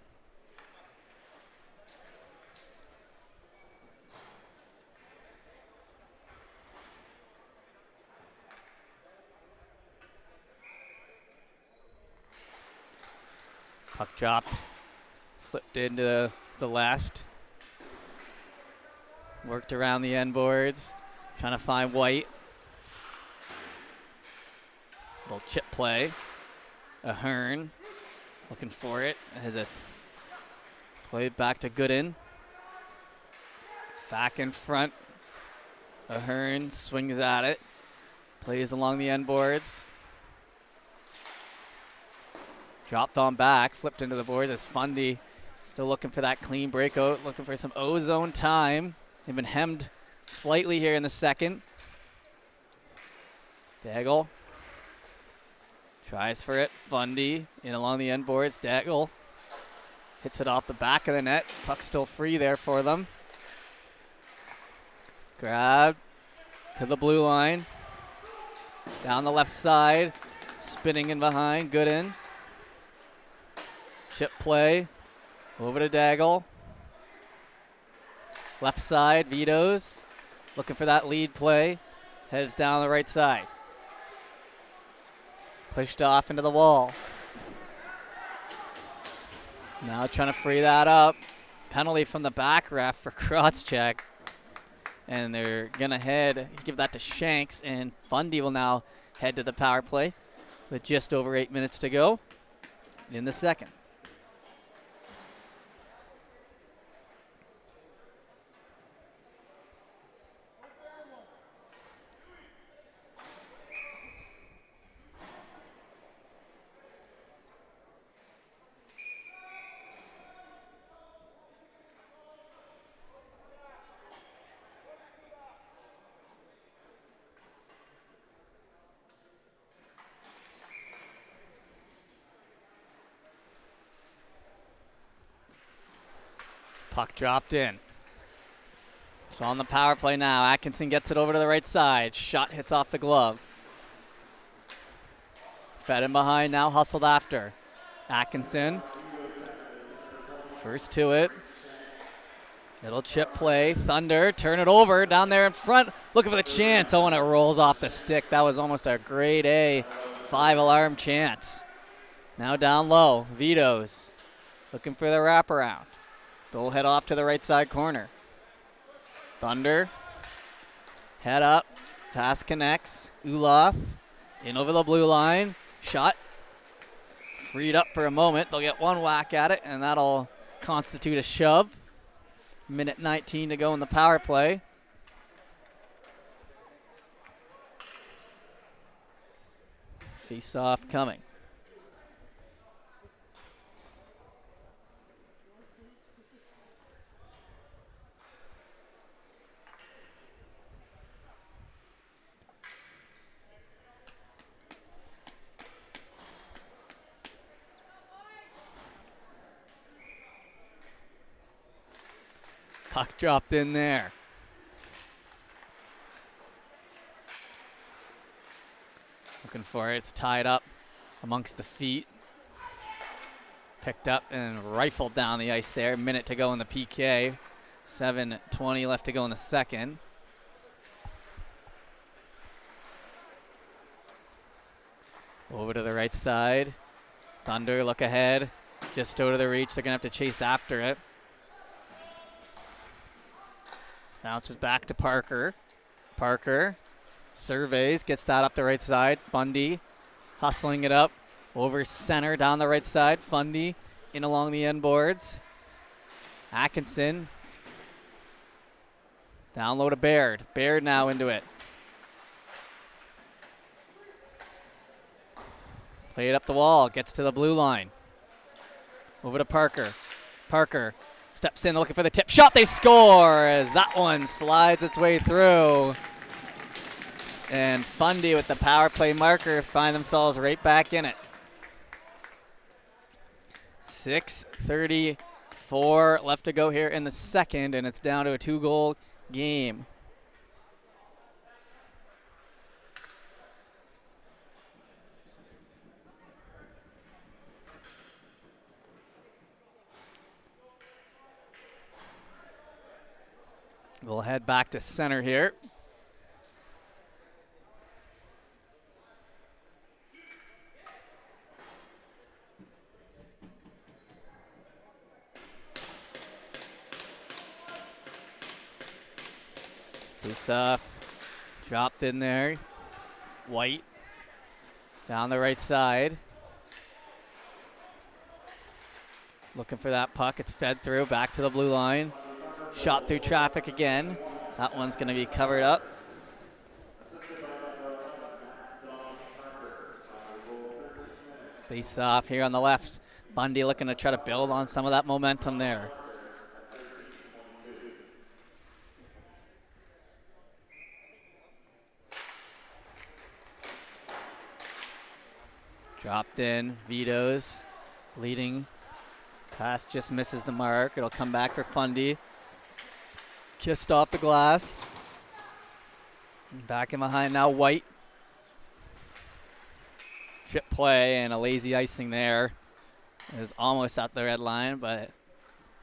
Puck dropped, flipped into the left. Worked around the end boards, trying to find White. Little chip play. Ahern looking for it as it's played back to Gooden. Back in front. Ahern swings at it. Plays along the end boards. Dropped on back, flipped into the boards as Fundy still looking for that clean breakout, looking for some O-zone time. They've been hemmed slightly here in the second. Daigle tries for it. Fundy in along the end boards. Daigle Hits it off the back of the net. Puck still free there for them. Grab to the blue line. Down the left side. Spinning in behind. Good in. Chip play. Over to Daggle. Left side. Vito's. Looking for that lead play. Heads down the right side. Pushed off into the wall. Now trying to free that up. Penalty from the back ref for cross check. And they're going to give that to Shanks, and Fundy will now head to the power play with just over 8 minutes to go in the second. Puck dropped in. So on the power play now, Atkinson gets it over to the right side. Shot hits off the glove. Fed in behind now, hustled after. Atkinson. First to it. Little chip play. Thunder, turn it over down there in front. Looking for the chance. Oh, when it rolls off the stick. That was almost a grade A 5-alarm chance. Now down low, Vito's. Looking for the wraparound. They'll head off to the right side corner. Thunder. Head up. Pass connects. Uloth. In over the blue line. Shot. Freed up for a moment. They'll get one whack at it, and that'll constitute a shove. Minute 19 to go in the power play. Face-off coming. Puck dropped in there. Looking for it. It's tied up amongst the feet. Picked up and rifled down the ice there. Minute to go in the PK. 7:20 left to go in the second. Over to the right side. Thunder look ahead. Just out of the reach. They're going to have to chase after it. Bounces back to Parker. Parker surveys, gets that up the right side. Fundy hustling it up over center down the right side. Fundy in along the end boards. Atkinson down low to Baird. Baird now into it. Play it up the wall, gets to the blue line. Over to Parker. Parker steps in looking for the tip shot. They score as that one slides its way through. And Fundy with the power play marker find themselves right back in it. 6:34 left to go here in the second, and it's down to a 2-goal game. We'll head back to center here. Face off, dropped in there. White down the right side. Looking for that puck. It's fed through, back to the blue line. Shot through traffic again. That one's going to be covered up. Face off here on the left. Fundy looking to try to build on some of that momentum there. Dropped in. Vito's leading Pass just misses the mark. It'll come back for Fundy. Kissed off the glass. Back in behind now, White. Chip play and a lazy icing there. It was almost at the red line, but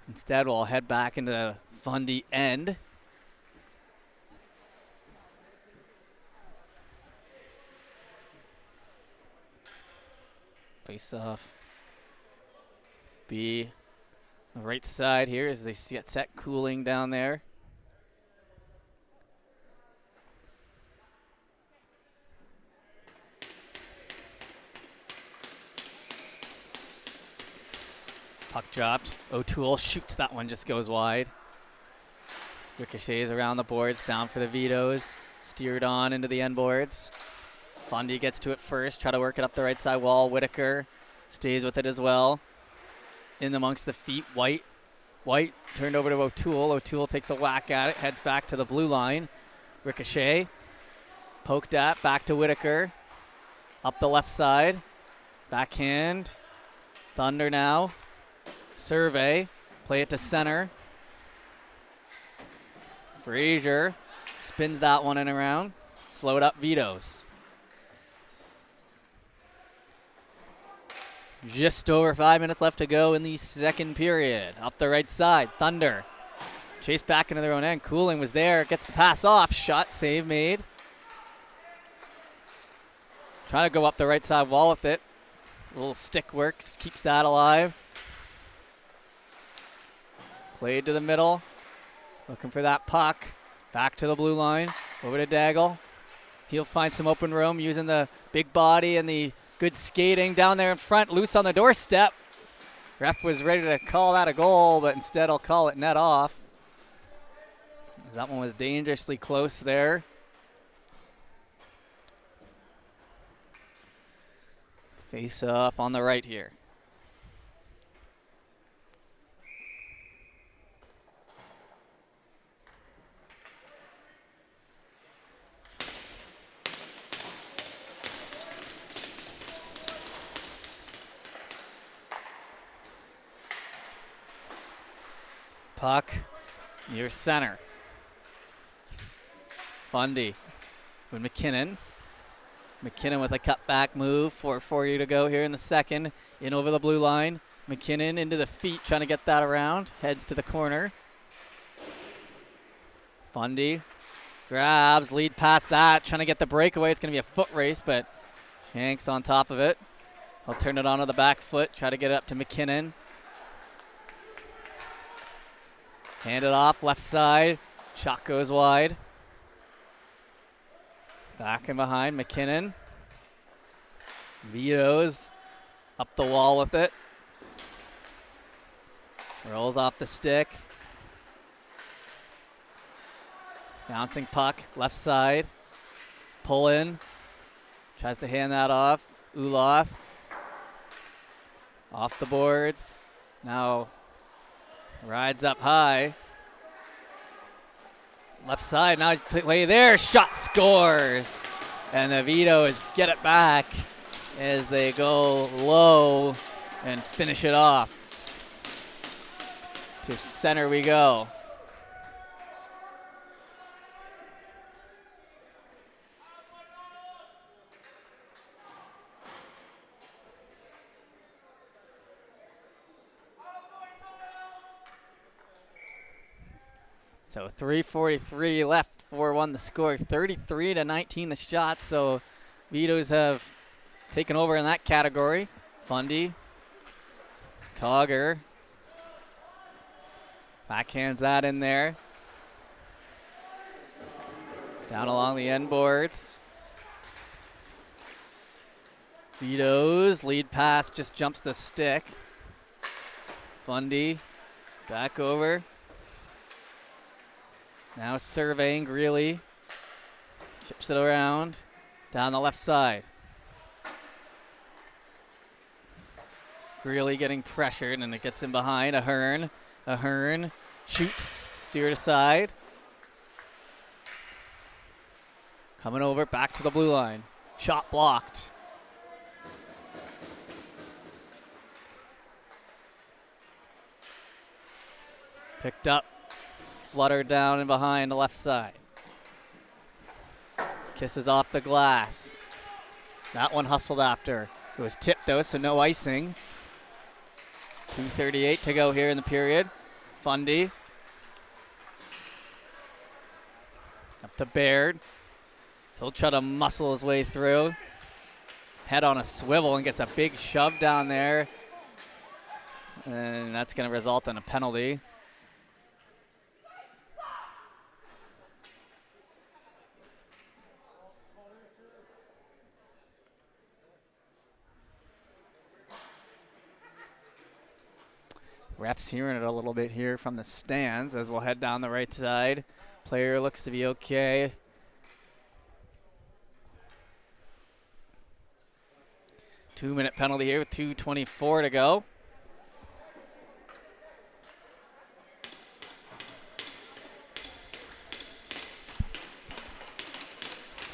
instead we'll head back into the Fundy end. Face off. Be the right side here as they get set cooling down there. Puck dropped. O'Toole shoots that one, just goes wide. Ricochets around the boards, down for the Vitos. Steered on into the end boards. Fundy gets to it first, try to work it up the right side wall. Whitaker stays with it as well. In amongst the feet, White. White turned over to O'Toole. O'Toole takes a whack at it, heads back to the blue line. Ricochet. Poked at, back to Whitaker. Up the left side. Backhand. Thunder now. Survey. Play it to center. Frazier spins that one in around. Slowed up Vitos. Just over 5 minutes left to go in the second period. Up the right side, Thunder. Chase back into their own end. Cooling was there, gets the pass off. Shot, save made. Trying to go up the right side wall with it. A little stick works, keeps that alive. Played to the middle. Looking for that puck. Back to the blue line. Over to Daigle. He'll find some open room using the big body and the good skating down there in front, loose on the doorstep. Ref was ready to call that a goal, but instead I'll call it net off. That one was dangerously close there. Face off on the right here. Puck near center. Fundy with McKinnon. McKinnon with a cutback move. 4:40 to go here in the second. In over the blue line. McKinnon into the feet, trying to get that around. Heads to the corner. Fundy grabs, lead past that, trying to get the breakaway. It's going to be a foot race, but Shanks on top of it. He'll turn it onto the back foot, try to get it up to McKinnon. Hand it off, left side. Shot goes wide. Back and behind, McKinnon. Vito's up the wall with it. Rolls off the stick. Bouncing puck, left side. Pull in. Tries to hand that off. Ulof. Off the boards. Now rides up high. Left side, now play there, shot scores. And the Vitos get it back as they go low and finish it off. To center we go. So 3:43 left, 4-1 the score, 33-19 the shots. So Vitos have taken over in that category. Fundy, Cogger, backhands that in there. Down along the end boards. Vitos, lead pass, just jumps the stick. Fundy, back over. Now surveying Greeley. Chips it around. Down the left side. Greeley getting pressured, and it gets in behind. Ahern shoots, steered aside. Coming over, back to the blue line. Shot blocked. Picked up, fluttered down and behind the left side. Kisses off the glass. That one hustled after. It was tipped though, so no icing. 2:38 to go here in the period. Fundy. Up to Baird. He'll try to muscle his way through. Head on a swivel and gets a big shove down there. And that's going to result in a penalty. Refs hearing it a little bit here from the stands as we'll head down the right side. Player looks to be okay. Two-minute penalty here with 2:24 to go.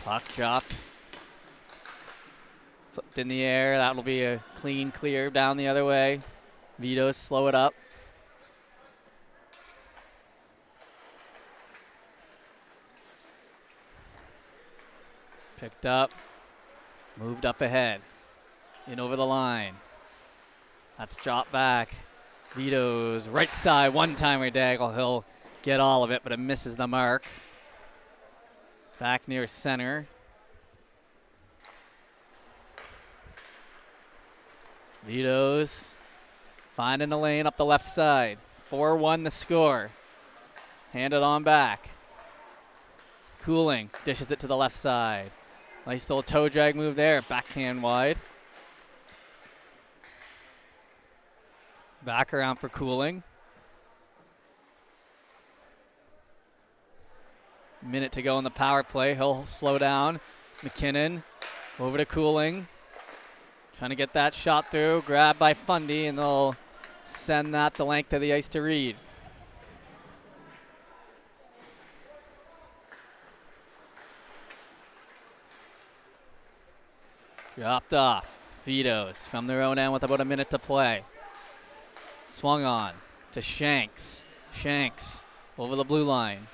Puck dropped. Flipped in the air. That'll be a clean clear down the other way. Vito slow it up. Picked up. Moved up ahead. In over the line. That's dropped back. Vito's right side, one-timer Daggle. He'll get all of it, but it misses the mark. Back near center. Vito's finding the lane up the left side. 4-1 the score. Handed on back. Cooling dishes it to the left side. Nice little toe drag move there. Backhand wide. Back around for Cooling. Minute to go in the power play. He'll slow down. McKinnon over to Cooling. Trying to get that shot through. Grabbed by Fundy, and they'll send that the length of the ice to Reed. Dropped off. Vito's from their own end with about a minute to play. Swung on to Shanks. Shanks over the blue line.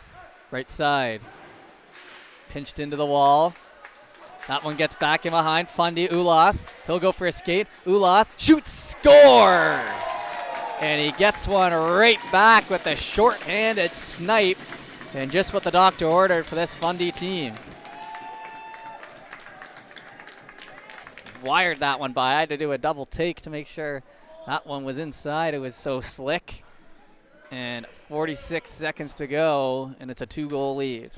Right side. Pinched into the wall. That one gets back in behind. Fundy, Uloth. He'll go for a skate. Uloth shoots, scores! And he gets one right back with a short-handed snipe. And just what the doctor ordered for this Fundy team. Wired that one by. I had to do a double take to make sure that one was inside. It was so slick. And 46 seconds to go, and it's a 2-goal lead.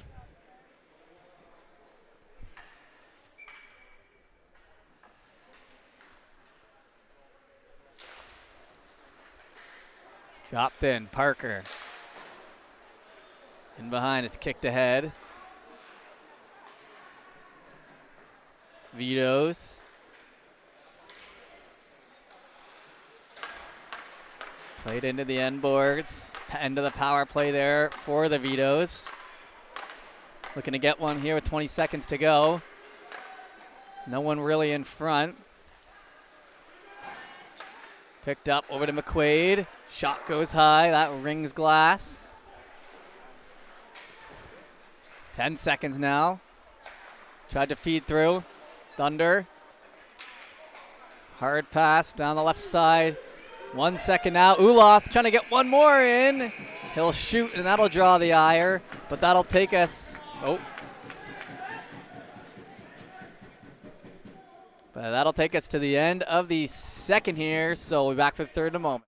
Dropped in, Parker. In behind, it's kicked ahead. Vito's. Played into the end boards. End of the power play there for the Vitos. Looking to get one here with 20 seconds to go. No one really in front. Picked up over to McQuaid. Shot goes high. That rings glass. 10 seconds now. Tried to feed through. Thunder. Hard pass down the left side. 1 second now. Uloth trying to get one more in. He'll shoot, and that'll draw the ire. But that'll take us. Oh. But that'll take us to the end of the second here. So we'll be back for the third in a moment.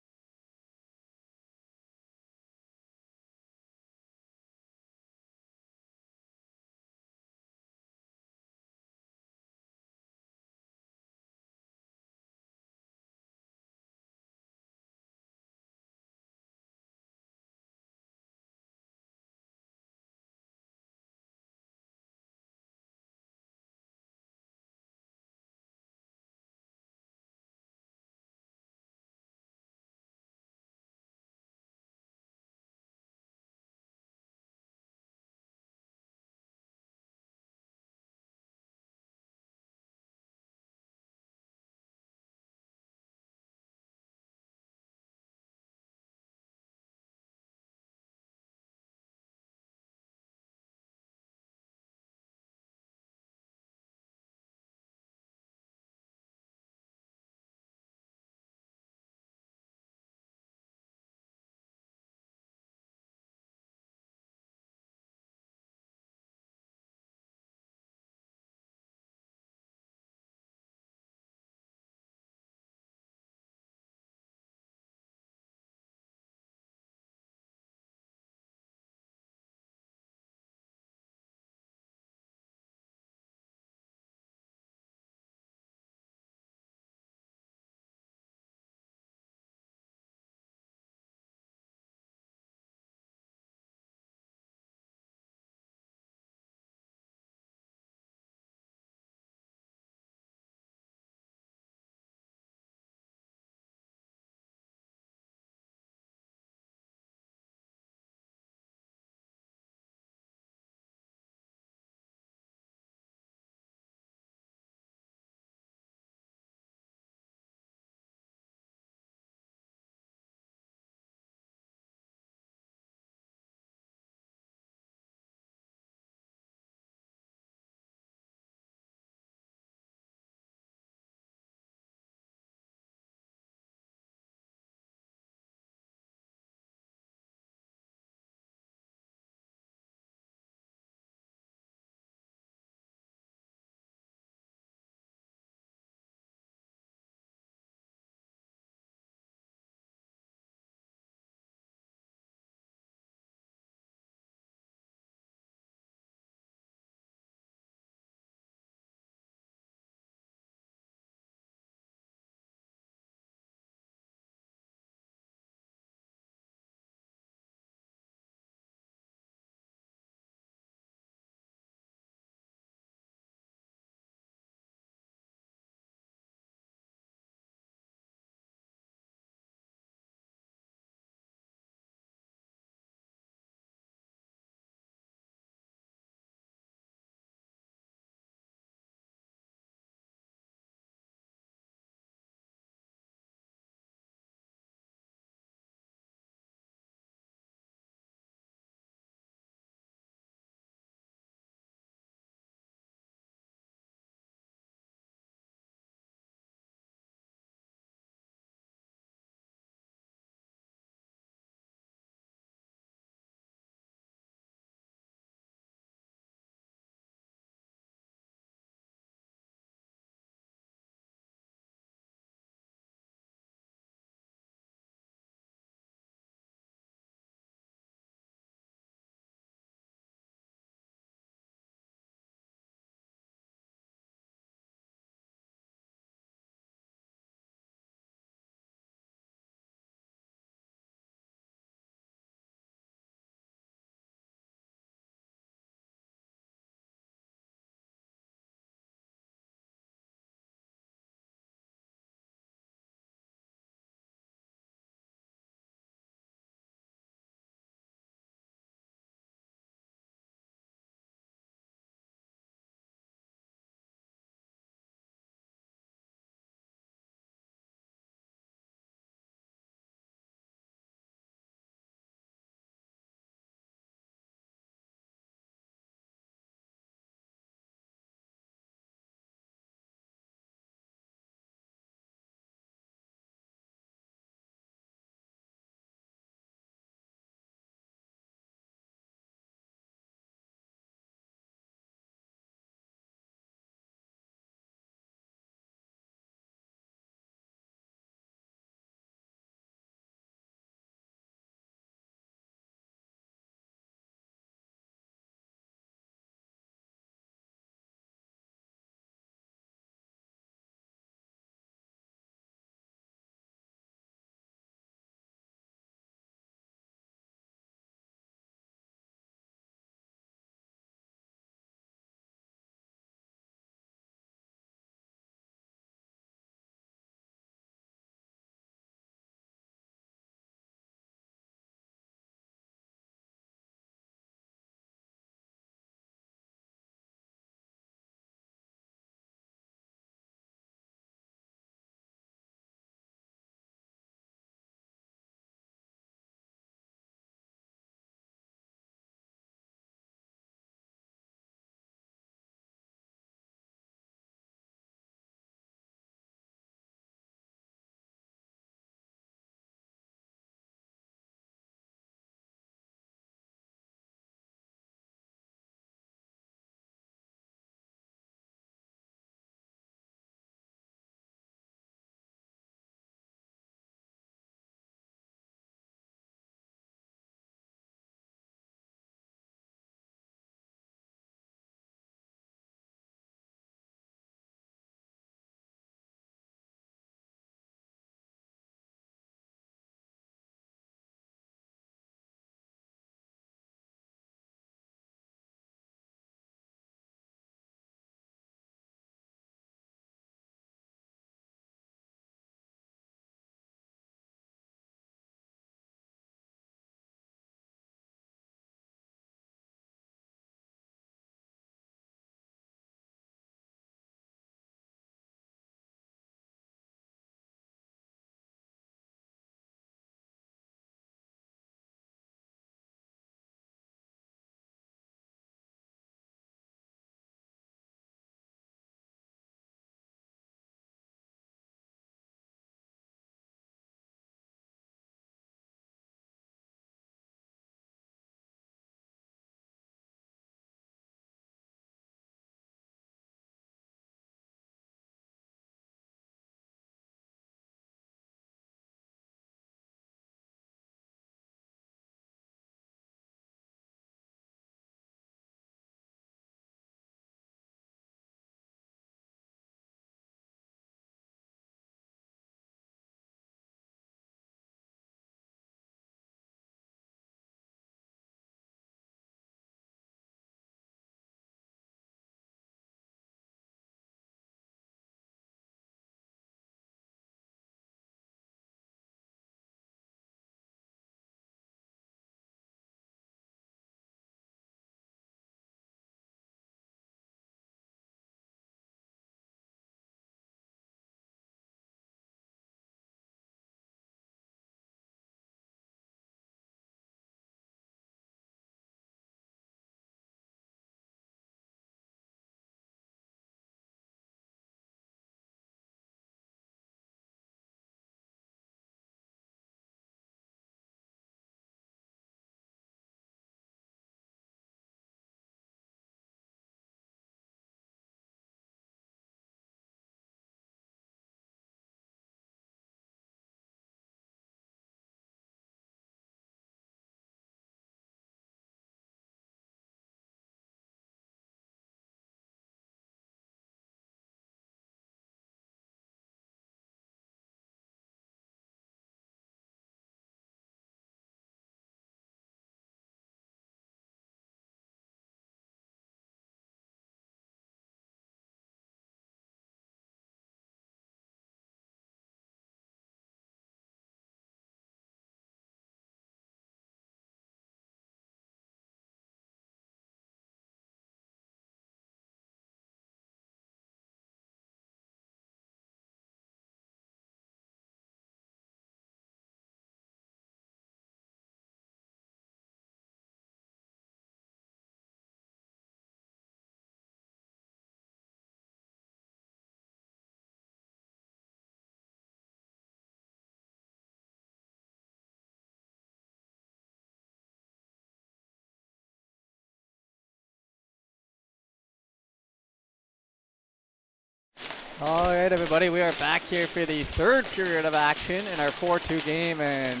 All right, everybody, we are back here for the third period of action in our 4-2 game, and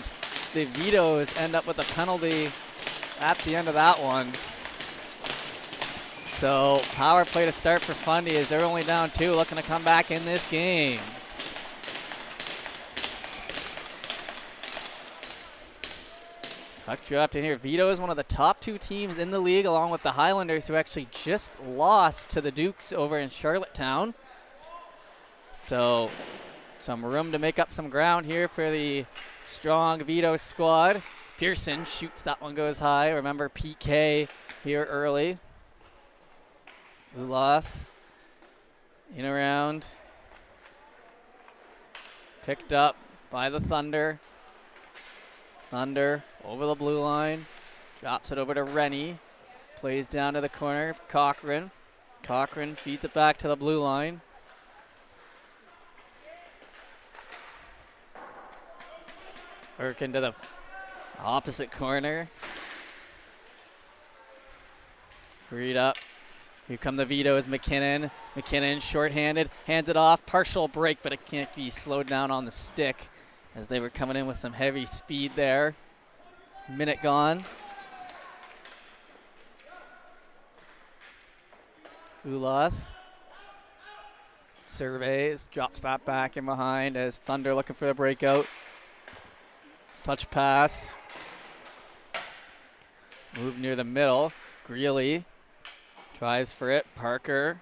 the Vitos end up with a penalty at the end of that one. So power play to start for Fundy as they're only down 2, looking to come back in this game. Puck dropped in here. Vito is one of the top 2 teams in the league, along with the Highlanders, who actually just lost to the Dukes over in Charlottetown. So some room to make up some ground here for the strong Vito squad. Pearson shoots, that one goes high. Remember PK here early. Uloth in around. Picked up by the Thunder. Thunder over the blue line. Drops it over to Rennie. Plays down to the corner for Cochran. Cochran feeds it back to the blue line. Work into the opposite corner. Freed up. Here come the Vitos, McKinnon. McKinnon shorthanded, hands it off. Partial break, but it can't be slowed down on the stick as they were coming in with some heavy speed there. Minute gone. Uloth surveys, drops that back in behind as Thunder looking for a breakout. Touch pass. Move near the middle. Greeley tries for it. Parker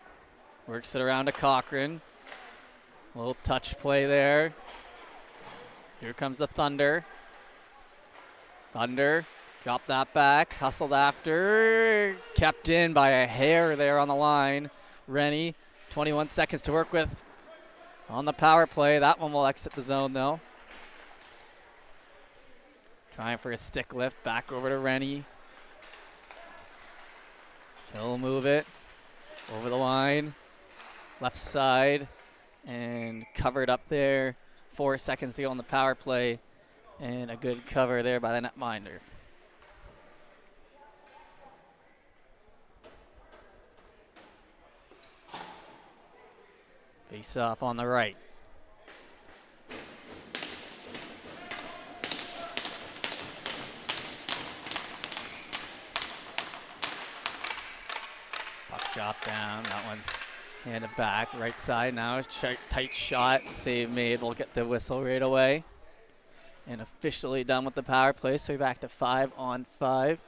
works it around to Cochran. A little touch play there. Here comes the Thunder. Thunder dropped that back. Hustled after. Kept in by a hair there on the line. Rennie, 21 seconds to work with on the power play. That one will exit the zone though. Trying for a stick lift, back over to Rennie. He'll move it over the line, left side, and covered up there. 4 seconds to go on the power play, and a good cover there by the netminder. Face off on the right. Drop down, that one's handed back. Right side now, tight shot, save made. We'll get the whistle right away. And officially done with the power play, so we're back to 5-on-5.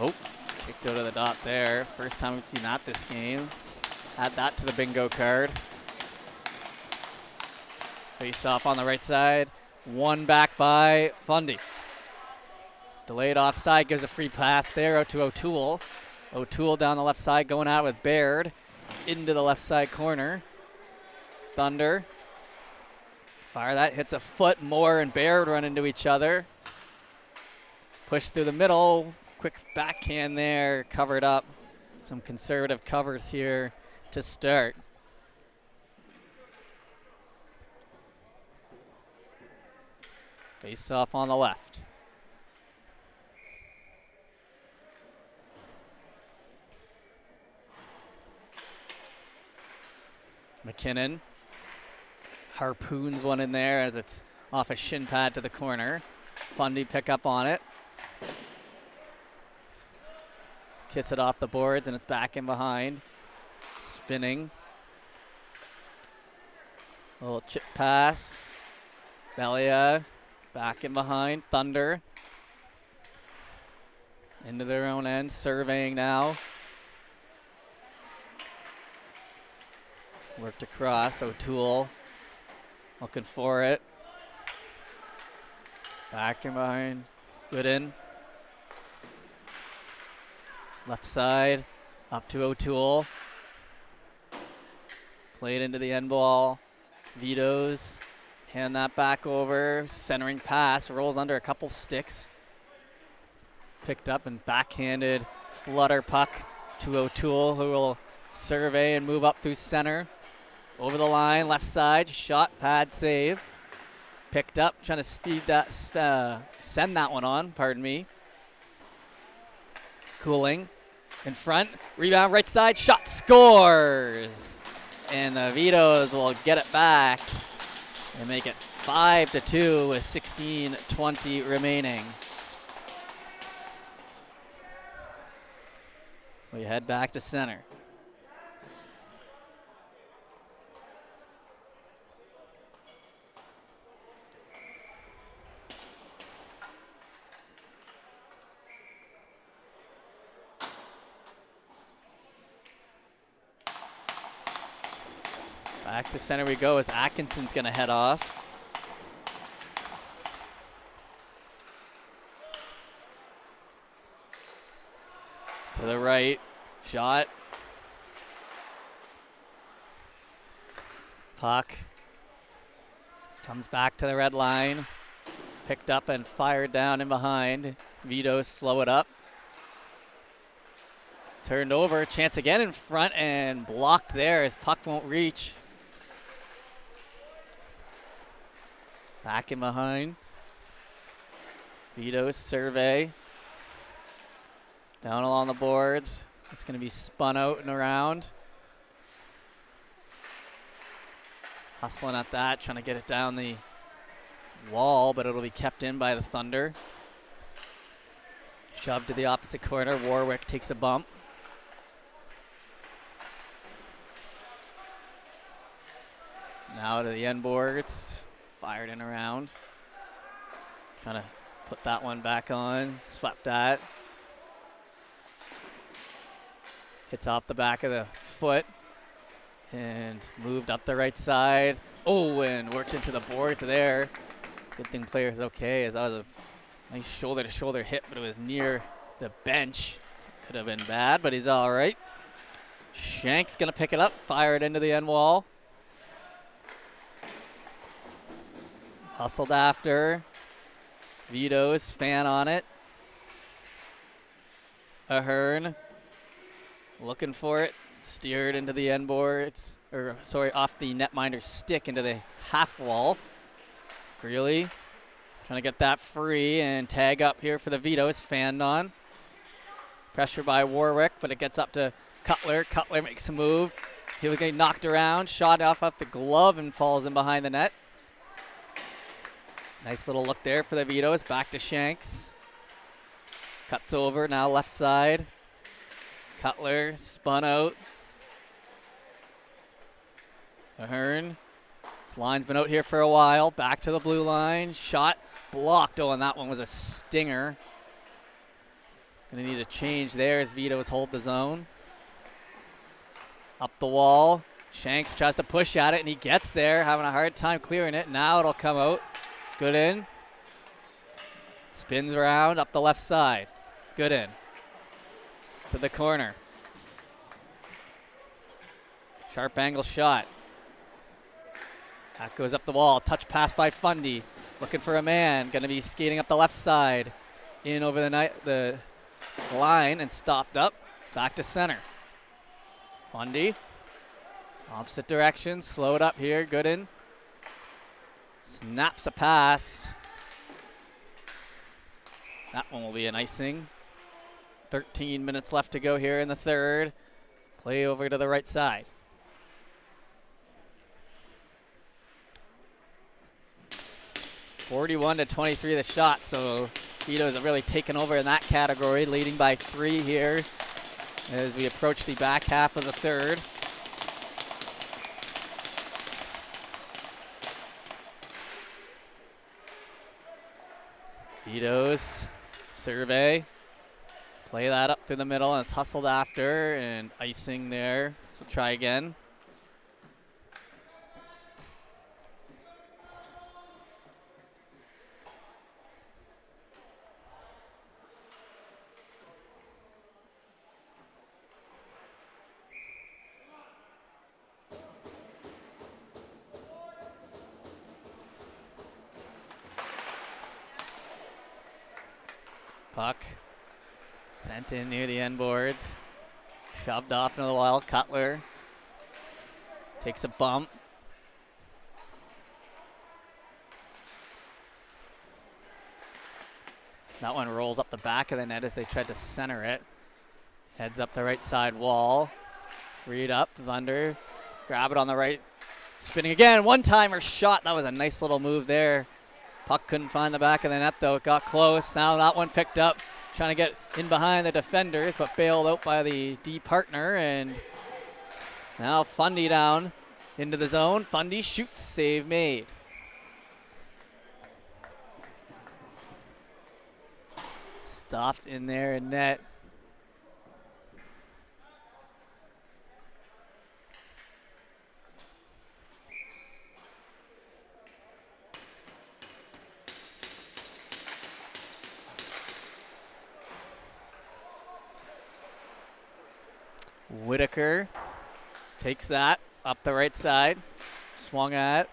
Oh, kicked out of the dot there. First time we've seen that this game. Add that to the bingo card. Face off on the right side. One back by Fundy. Delayed offside, gives a free pass there out to O'Toole. O'Toole down the left side, going out with Baird into the left side corner. Thunder. Fire that, hits a foot. Moore and Baird run into each other. Push through the middle. Quick backhand there, covered up. Some conservative covers here to start. Face off on the left. McKinnon harpoons one in there as it's off a shin pad to the corner. Fundy pick up on it. Kiss it off the boards and it's back in behind. Spinning. A little chip pass. Belia. Back in behind, Thunder. Into their own end, surveying now. Worked across, O'Toole looking for it. Back in behind, Gooden. Left side, up to O'Toole. Played into the end ball. Vitos. Hand that back over, centering pass, rolls under a couple sticks. Picked up and backhanded flutter puck to O'Toole, who will survey and move up through center. Over the line, left side, shot, pad, save. Picked up, trying to send that one on, pardon me. Cooling in front, rebound right side, shot, scores! And the Vitos will get it back and make it 5-2 with 16:20 remaining. We head back to center. Back to center we go as Atkinson's going to head off. To the right, shot. Puck comes back to the red line. Picked up and fired down in behind. Vito slow it up. Turned over, chance again in front and blocked there as puck won't reach. Back in behind. Vito's survey. Down along the boards. It's going to be spun out and around. Hustling at that, trying to get it down the wall, but it'll be kept in by the Thunder. Shoved to the opposite corner. Warwick takes a bump. Now to the end boards. Fired in around. Trying to put that one back on. Swept that. Hits off the back of the foot. And moved up the right side. Oh, and worked into the boards there. Good thing player's okay, as that was a nice shoulder-to-shoulder hit, but it was near the bench. Could have been bad, but he's all right. Shank's going to pick it up, fire it into the end wall. Hustled after. Vito's fan on it. Ahern looking for it. Steered into the end boards, or sorry, off the netminder's stick into the half wall. Greeley trying to get that free and tag up here for the Vitos. Fanned on. Pressure by Warwick, but it gets up to Cutler. Cutler makes a move. He'll get knocked around. Shot off the glove and falls in behind the net. Nice little look there for the Vitos. Back to Shanks. Cuts over, now left side. Cutler spun out. Ahern. This line's been out here for a while. Back to the blue line. Shot blocked. Oh, and that one was a stinger. Gonna need a change there as Vito's hold the zone. Up the wall. Shanks tries to push at it, and he gets there, having a hard time clearing it. Now it'll come out. Good in. Spins around up the left side. Good in. To the corner. Sharp angle shot. That goes up the wall. Touch pass by Fundy. Looking for a man. Going to be skating up the left side. In over the line and stopped up. Back to center. Fundy. Opposite direction. Slow it up here. Good in. Snaps a pass. That one will be an icing. 13 minutes left to go here in the third. Play over to the right side. (41-23) the shot, so Vito's have really taken over in that category, leading by 3 here as we approach the back half of the third. Vito's survey. Play that up through the middle, and it's hustled after, and icing there. So try again. Puck sent in near the end boards. Shoved off into the wild. Cutler takes a bump. That one rolls up the back of the net as they tried to center it. Heads up the right side wall. Freed up, Thunder. Grab it on the right. Spinning again, one-timer shot. That was a nice little move there. Puck couldn't find the back of the net though. It got close. Now that one picked up. Trying to get in behind the defenders, but bailed out by the D partner. And now Fundy down into the zone. Fundy shoots, save made. Stopped in there in net. Whitaker takes that up the right side. Swung at.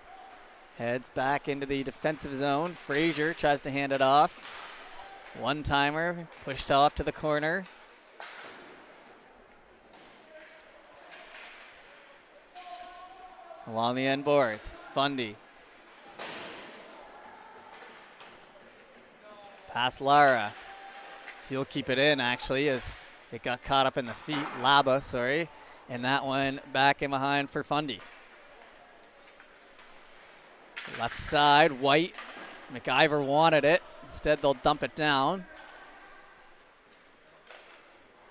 Heads back into the defensive zone. Frazier tries to hand it off. One-timer pushed off to the corner. Along the end boards. Fundy. Past Lara. He'll keep it in actually as it got caught up in the feet. Laba, sorry. And that one back in behind for Fundy. Left side, White. McIver wanted it. Instead, they'll dump it down.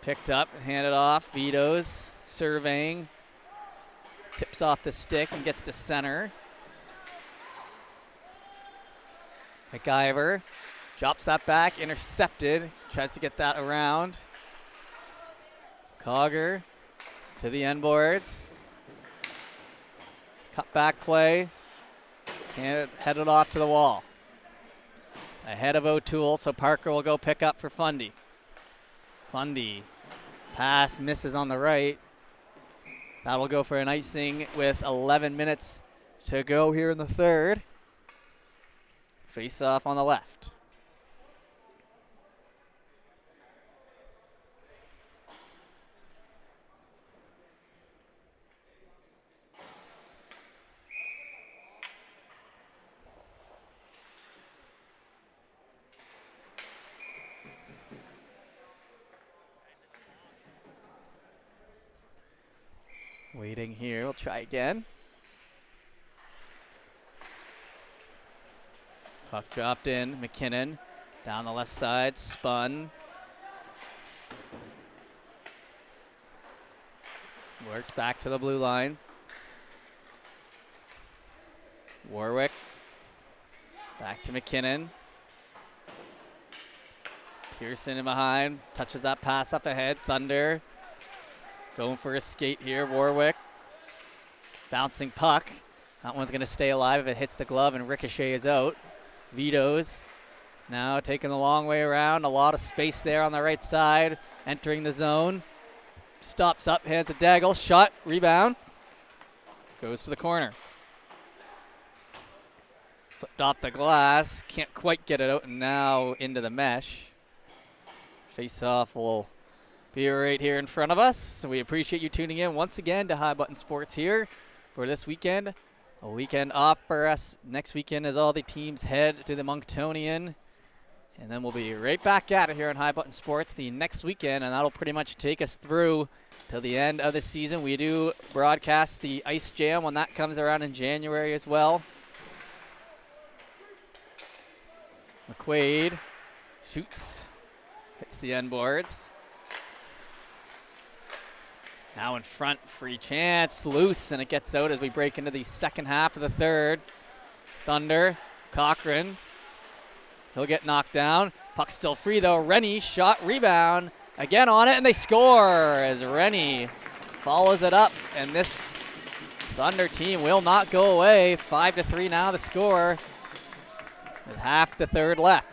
Picked up and handed off. Vito's surveying. Tips off the stick and gets to center. McIver drops that back, intercepted. Tries to get that around. Cogger to the end boards. Cut back play. Headed off to the wall. Ahead of O'Toole, so Parker will go pick up for Fundy. Fundy. Pass misses on the right. That'll go for an icing with 11 minutes to go here in the third. Face off on the left. Waiting here, we'll try again. Puck dropped in, McKinnon down the left side, spun. Worked back to the blue line. Warwick, back to McKinnon. Pearson in behind, touches that pass up ahead, Thunder. Going for a skate here, Warwick. Bouncing puck. That one's going to stay alive if it hits the glove and ricochets out. Vito's now taking the long way around. A lot of space there on the right side. Entering the zone. Stops up, hands a Daggle. Shot, rebound. Goes to the corner. Flipped off the glass. Can't quite get it out, and now into the mesh. Face-off will be right here in front of us. So we appreciate you tuning in once again to High Button Sports here for this weekend. A weekend off for us next weekend as all the teams head to the Monctonian. And then we'll be right back at it here on High Button Sports the next weekend, and that'll pretty much take us through till the end of the season. We do broadcast the Ice Jam when that comes around in January as well. McQuaid shoots, hits the end boards. Now in front, free chance, loose, and it gets out as we break into the second half of the third. Thunder, Cochran, he'll get knocked down. Puck still free though, Rennie, shot, rebound, again on it, and they score as Rennie follows it up, and this Thunder team will not go away. 5-3 now the score with half the third left.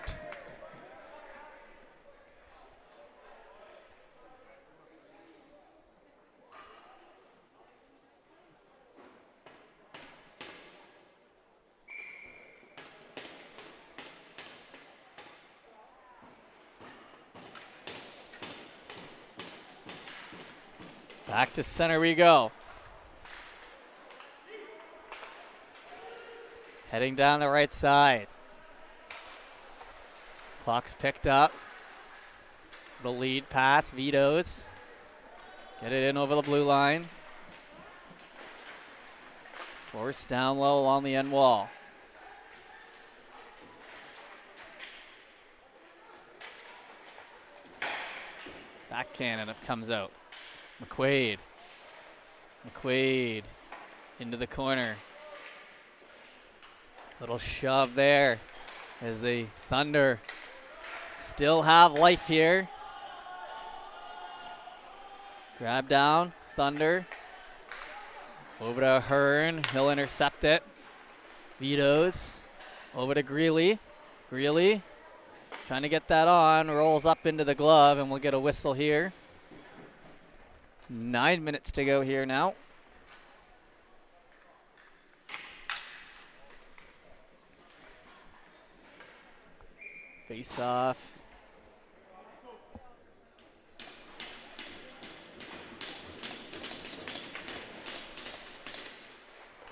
Back to center we go. Heading down the right side. Puck's picked up. The lead pass, Vito's. Get it in over the blue line. Forced down low along the end wall. Back cannon comes out. McQuaid into the corner. Little shove there as the Thunder still have life here. Grab down, Thunder. Over to Hearn, he'll intercept it. Vito's over to Greeley. Greeley trying to get that on, rolls up into the glove, and we'll get a whistle here. 9 minutes to go here now. Face off.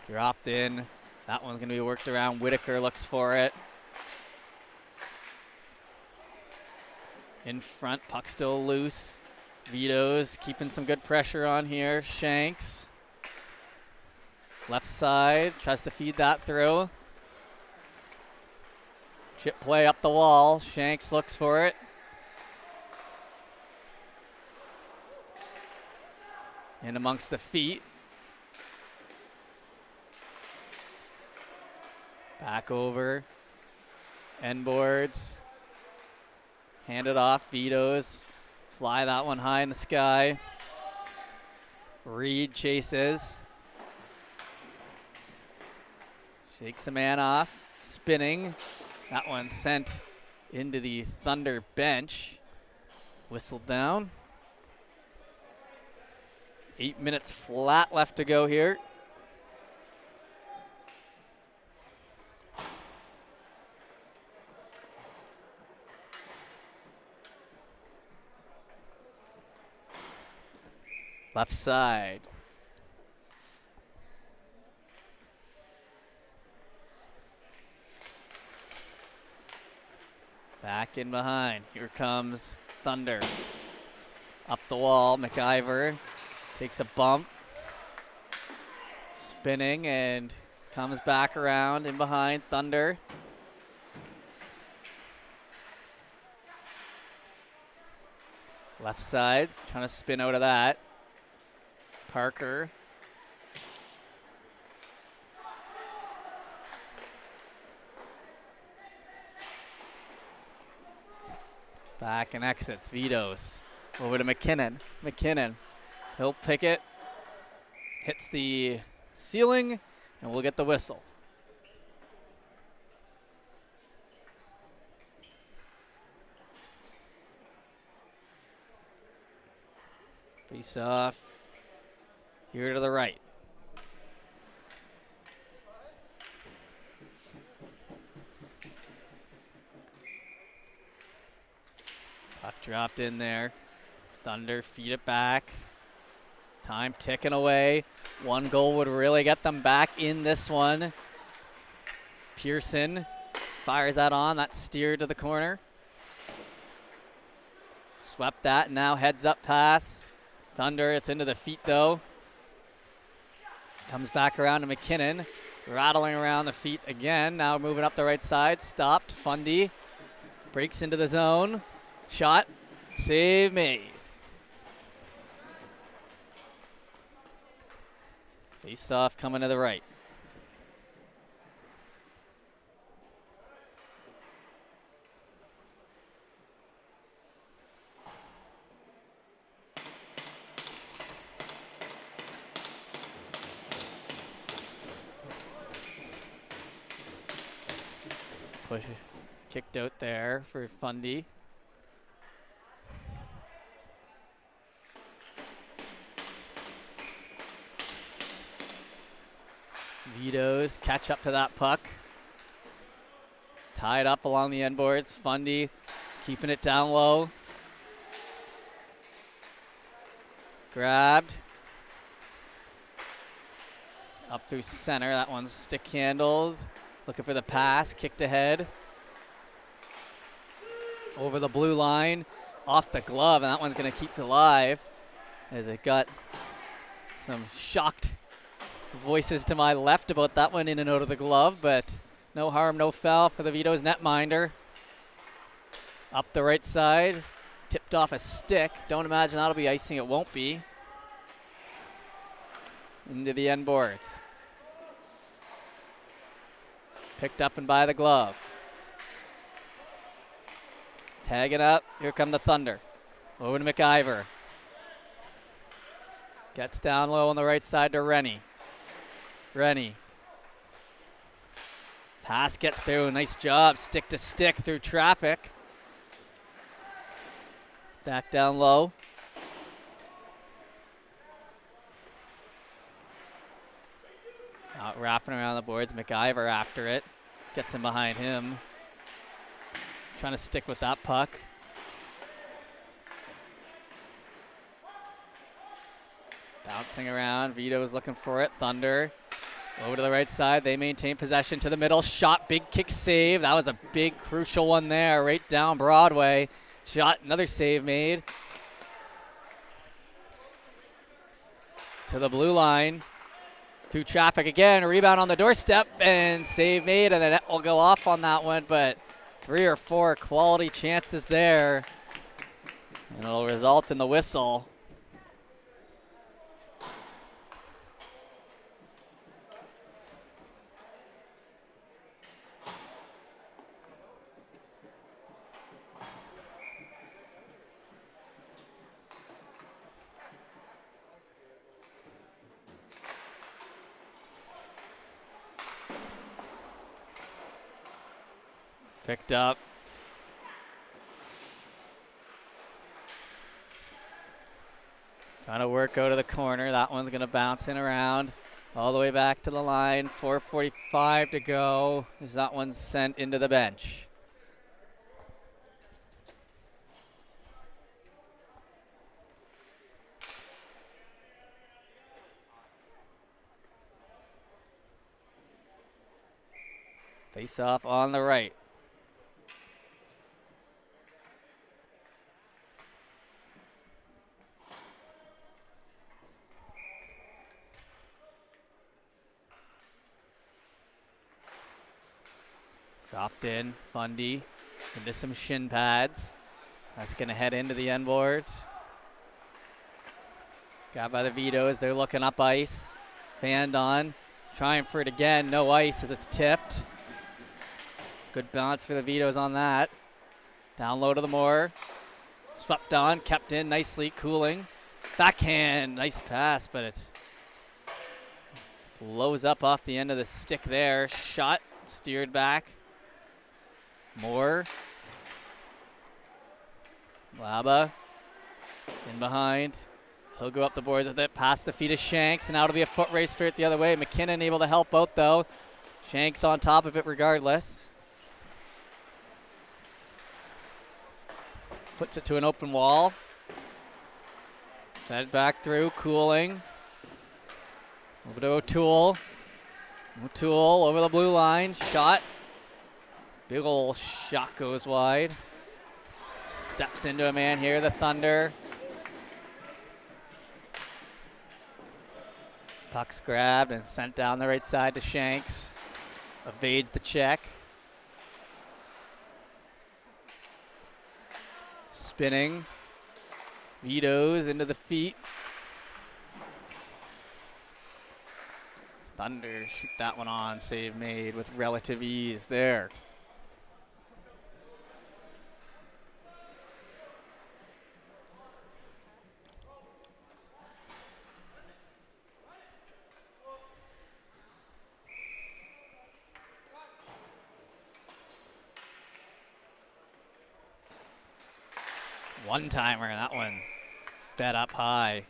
Dropped in. That one's going to be worked around. Whitaker looks for it. In front, puck still loose. Vito's keeping some good pressure on here. Shanks. Left side, tries to feed that through. Chip play up the wall. Shanks looks for it. In amongst the feet. Back over. End boards. Hand it off. Vito's. Fly that one high in the sky. Reed chases. Shakes a man off. Spinning. That one sent into the Thunder bench. Whistled down. 8 minutes flat left to go here. Left side. Back in behind. Here comes Thunder. Up the wall. McIver takes a bump. Spinning and comes back around in behind. Thunder. Left side. Trying to spin out of that. Parker. Back and exits. Vito's. Over to McKinnon. McKinnon. He'll pick it. Hits the ceiling, and we'll get the whistle. Face off. Here to the right. Puck dropped in there. Thunder feed it back. Time ticking away. One goal would really get them back in this one. Pearson fires that on. That's steered to the corner. Swept that. Now heads up pass. Thunder, it's into the feet though. Comes back around to McKinnon. Rattling around the feet again. Now moving up the right side. Stopped. Fundy breaks into the zone. Shot. Save made. Face off coming to the right. Push kicked out there for Fundy. Vito's catch up to that puck. Tied up along the end boards. Fundy keeping it down low. Grabbed. Up through center. That one's stick handled. Looking for the pass. Kicked ahead. over the blue line, off the glove, and that one's going to keep it alive as it got some shocked voices to my left about that one in and out of the glove, but no harm, no foul for the Vito's netminder. Up the right side, tipped off a stick. Don't imagine that'll be icing, it won't be. Into the end boards. Picked up and by the glove. Tagging up, here come the Thunder. Over to McIver. Gets down low on the right side to Rennie. Rennie. Pass gets through, nice job, stick to stick through traffic. Back down low. Out wrapping around the boards, McIver after it. Gets him behind him. Trying to stick with that puck. Bouncing around, Vito's looking for it, Thunder. Over to the right side, they maintain possession to the middle. Shot, big kick save. That was a big, crucial one there, right down Broadway. Shot, another save made. To the blue line. Through traffic again, a rebound on the doorstep, and save made, and the net will go off on that one, but 3 or 4 quality chances there, and it'll result in the whistle. Picked up. Trying to work out of the corner. That one's going to bounce in around all the way back to the line. 4:45 to go as that one's sent into the bench. Face off on the right. Dropped in, Fundy into some shin pads. That's going to head into the end boards. Got by the Vitos, they're looking up ice. Fanned on, trying for it again, no ice as it's tipped. Good bounce for the Vitos on that. Down low to the Moore. Swept on, kept in nicely, cooling. Backhand, nice pass, but it blows up off the end of the stick there. Shot, steered back. Moore. Laba in behind. He'll go up the boards with it, past the feet of Shanks, and now it'll be a foot race for it the other way. McKinnon able to help out though. Shanks on top of it regardless. Puts it to an open wall. Fed back through, cooling. Over to O'Toole. O'Toole over the blue line, shot. Big ol' shot goes wide. Steps into a man here, the Thunder. Puck's grabbed and sent down the right side to Shanks. Evades the check. Spinning. Vito's into the feet. Thunder shoot that one on, save made with relative ease there. One-timer, that one fed up high.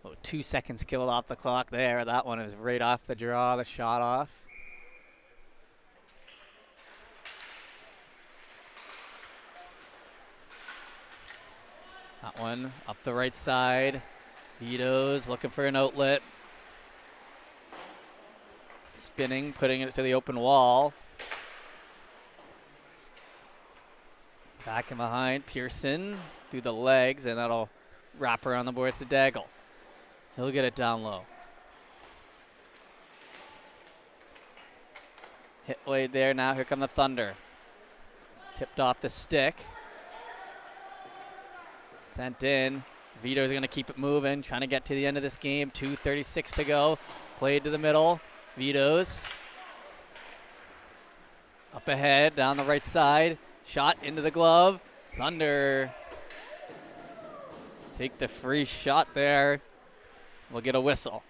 Oh, 2 seconds killed off the clock there. That one is right off the draw, the shot off. That one up the right side. Vito's looking for an outlet. Spinning, putting it to the open wall. Back in behind, Pearson through the legs, and that'll wrap around the boards to Daigle. He'll get it down low. Hit blade there, now here come the Thunder. Tipped off the stick. Sent in. Vito's gonna keep it moving, trying to get to the end of this game. 2:36 to go. Played to the middle. Vito's. Up ahead, down the right side. Shot into the glove. Thunder take the free shot there. We'll get a whistle.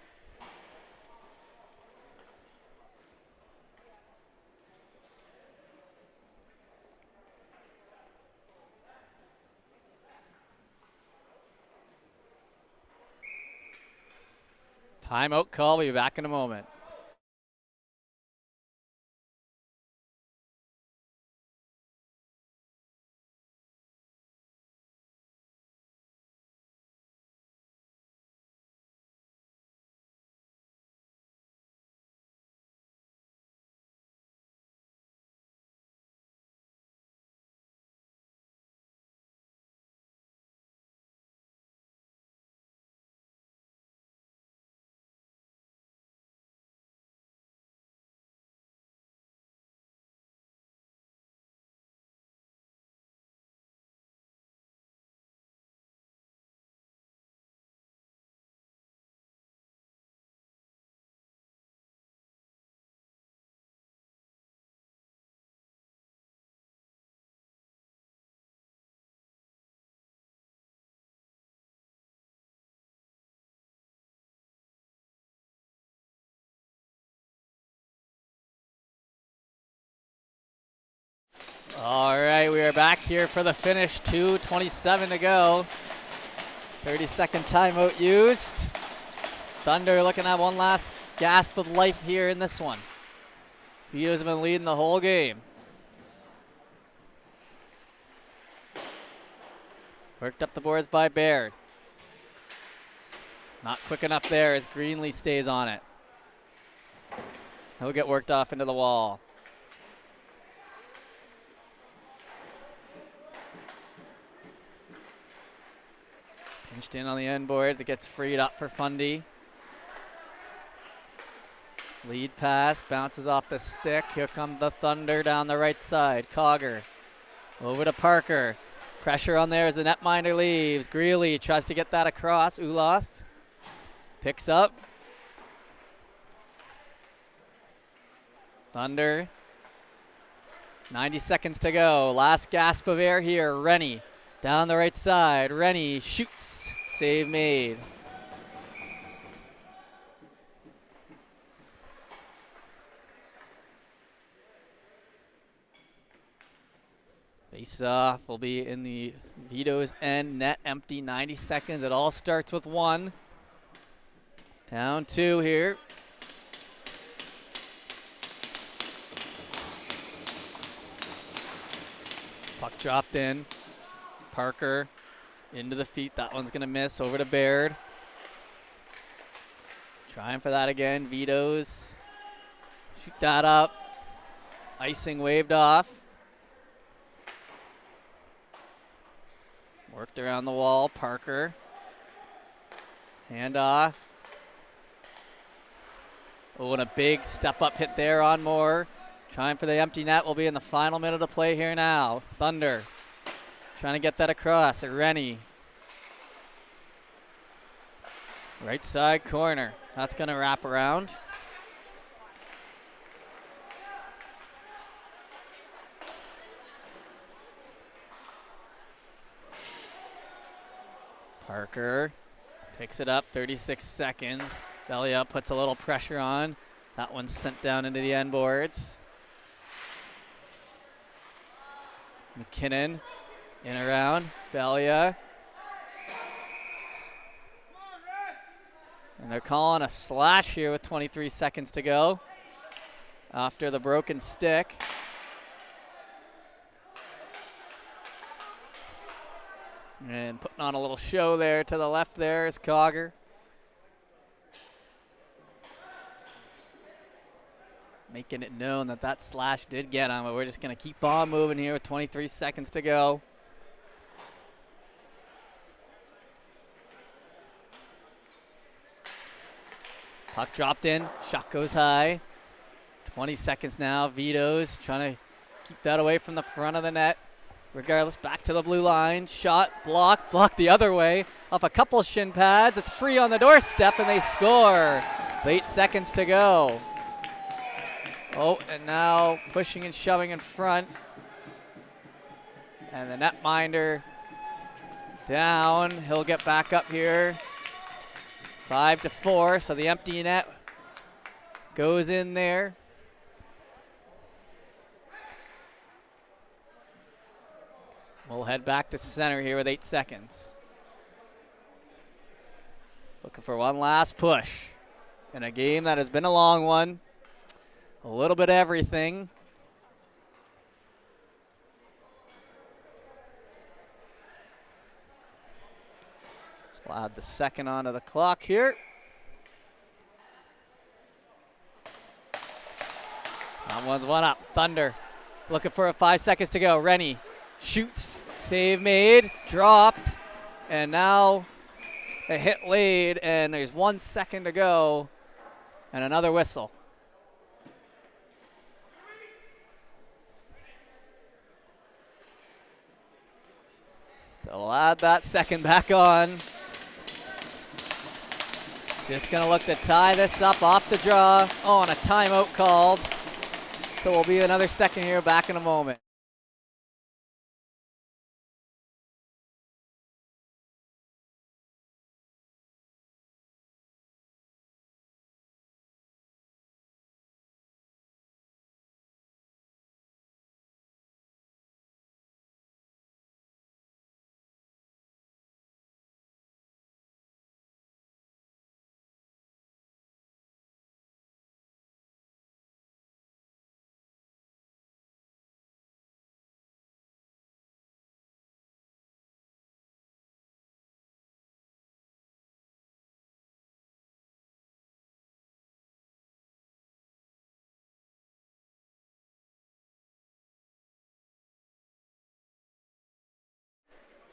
Timeout call. We'll be back in a moment. All right, we are back here for the finish. 2:27 to go. 30-second timeout used. Thunder looking at one last gasp of life here in this one. Vito's been leading the whole game. Worked up the boards by Baird. Not quick enough there as Greenlee stays on it. He'll get worked off into the wall. Pinched in on the end boards. It gets freed up for Fundy. Lead pass, bounces off the stick. Here comes the Thunder down the right side. Cogger over to Parker. Pressure on there as the netminder leaves. Greeley tries to get that across. Uloth picks up. Thunder. 90 seconds to go. Last gasp of air here. Rennie down the right side. Rennie shoots. Save made. Face off will be in the Vito's end. Net empty. 90 seconds. It all starts with one. Down two here. Puck dropped in. Parker into the feet. That one's going to miss. Over to Baird. Trying for that again. Vito's. Shoot that up. Icing waved off. Worked around the wall. Parker. Hand off. Oh, and a big step-up hit there on Moore. Trying for the empty net. Will be in the final minute of play here now. Thunder trying to get that across. Rennie. Right side corner. That's going to wrap around. Parker picks it up. 36 seconds. Belly up, puts a little pressure on. That one's sent down into the end boards. McKinnon in around. Belia. And they're calling a slash here with 23 seconds to go after the broken stick. And putting on a little show there to the left there is Cogger. Making it known that that slash did get him, but we're just going to keep on moving here with 23 seconds to go. Puck dropped in, shot goes high. 20 seconds now, Vito's trying to keep that away from the front of the net. Regardless, back to the blue line, shot, blocked the other way, off a couple shin pads. It's free on the doorstep and they score. 8 seconds to go. Oh, and now pushing and shoving in front. And the netminder down, he'll get back up here. 5-4, so the empty net goes in there. We'll head back to center here with 8 seconds. Looking for one last push in a game that has been a long one. A little bit of everything. So we'll add the second onto the clock here. That one's one up. Thunder looking for 5 seconds to go. Rennie shoots, save made, dropped, and now a hit laid, and there's 1 second to go, and another whistle. So we'll add that second back on. Just gonna look to tie this up off the draw. Oh, and a timeout called. So we'll be another second here, back in a moment.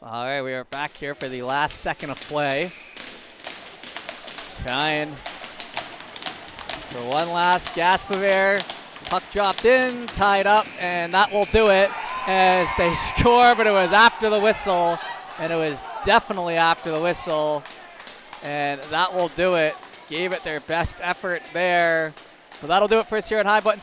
All right, we are back here for the last second of play. Trying for one last gasp of air. Puck dropped in, tied up, and that will do it as they score, but it was after the whistle, and it was definitely after the whistle, and that will do it. Gave it their best effort there. But that'll do it for us here at High Button.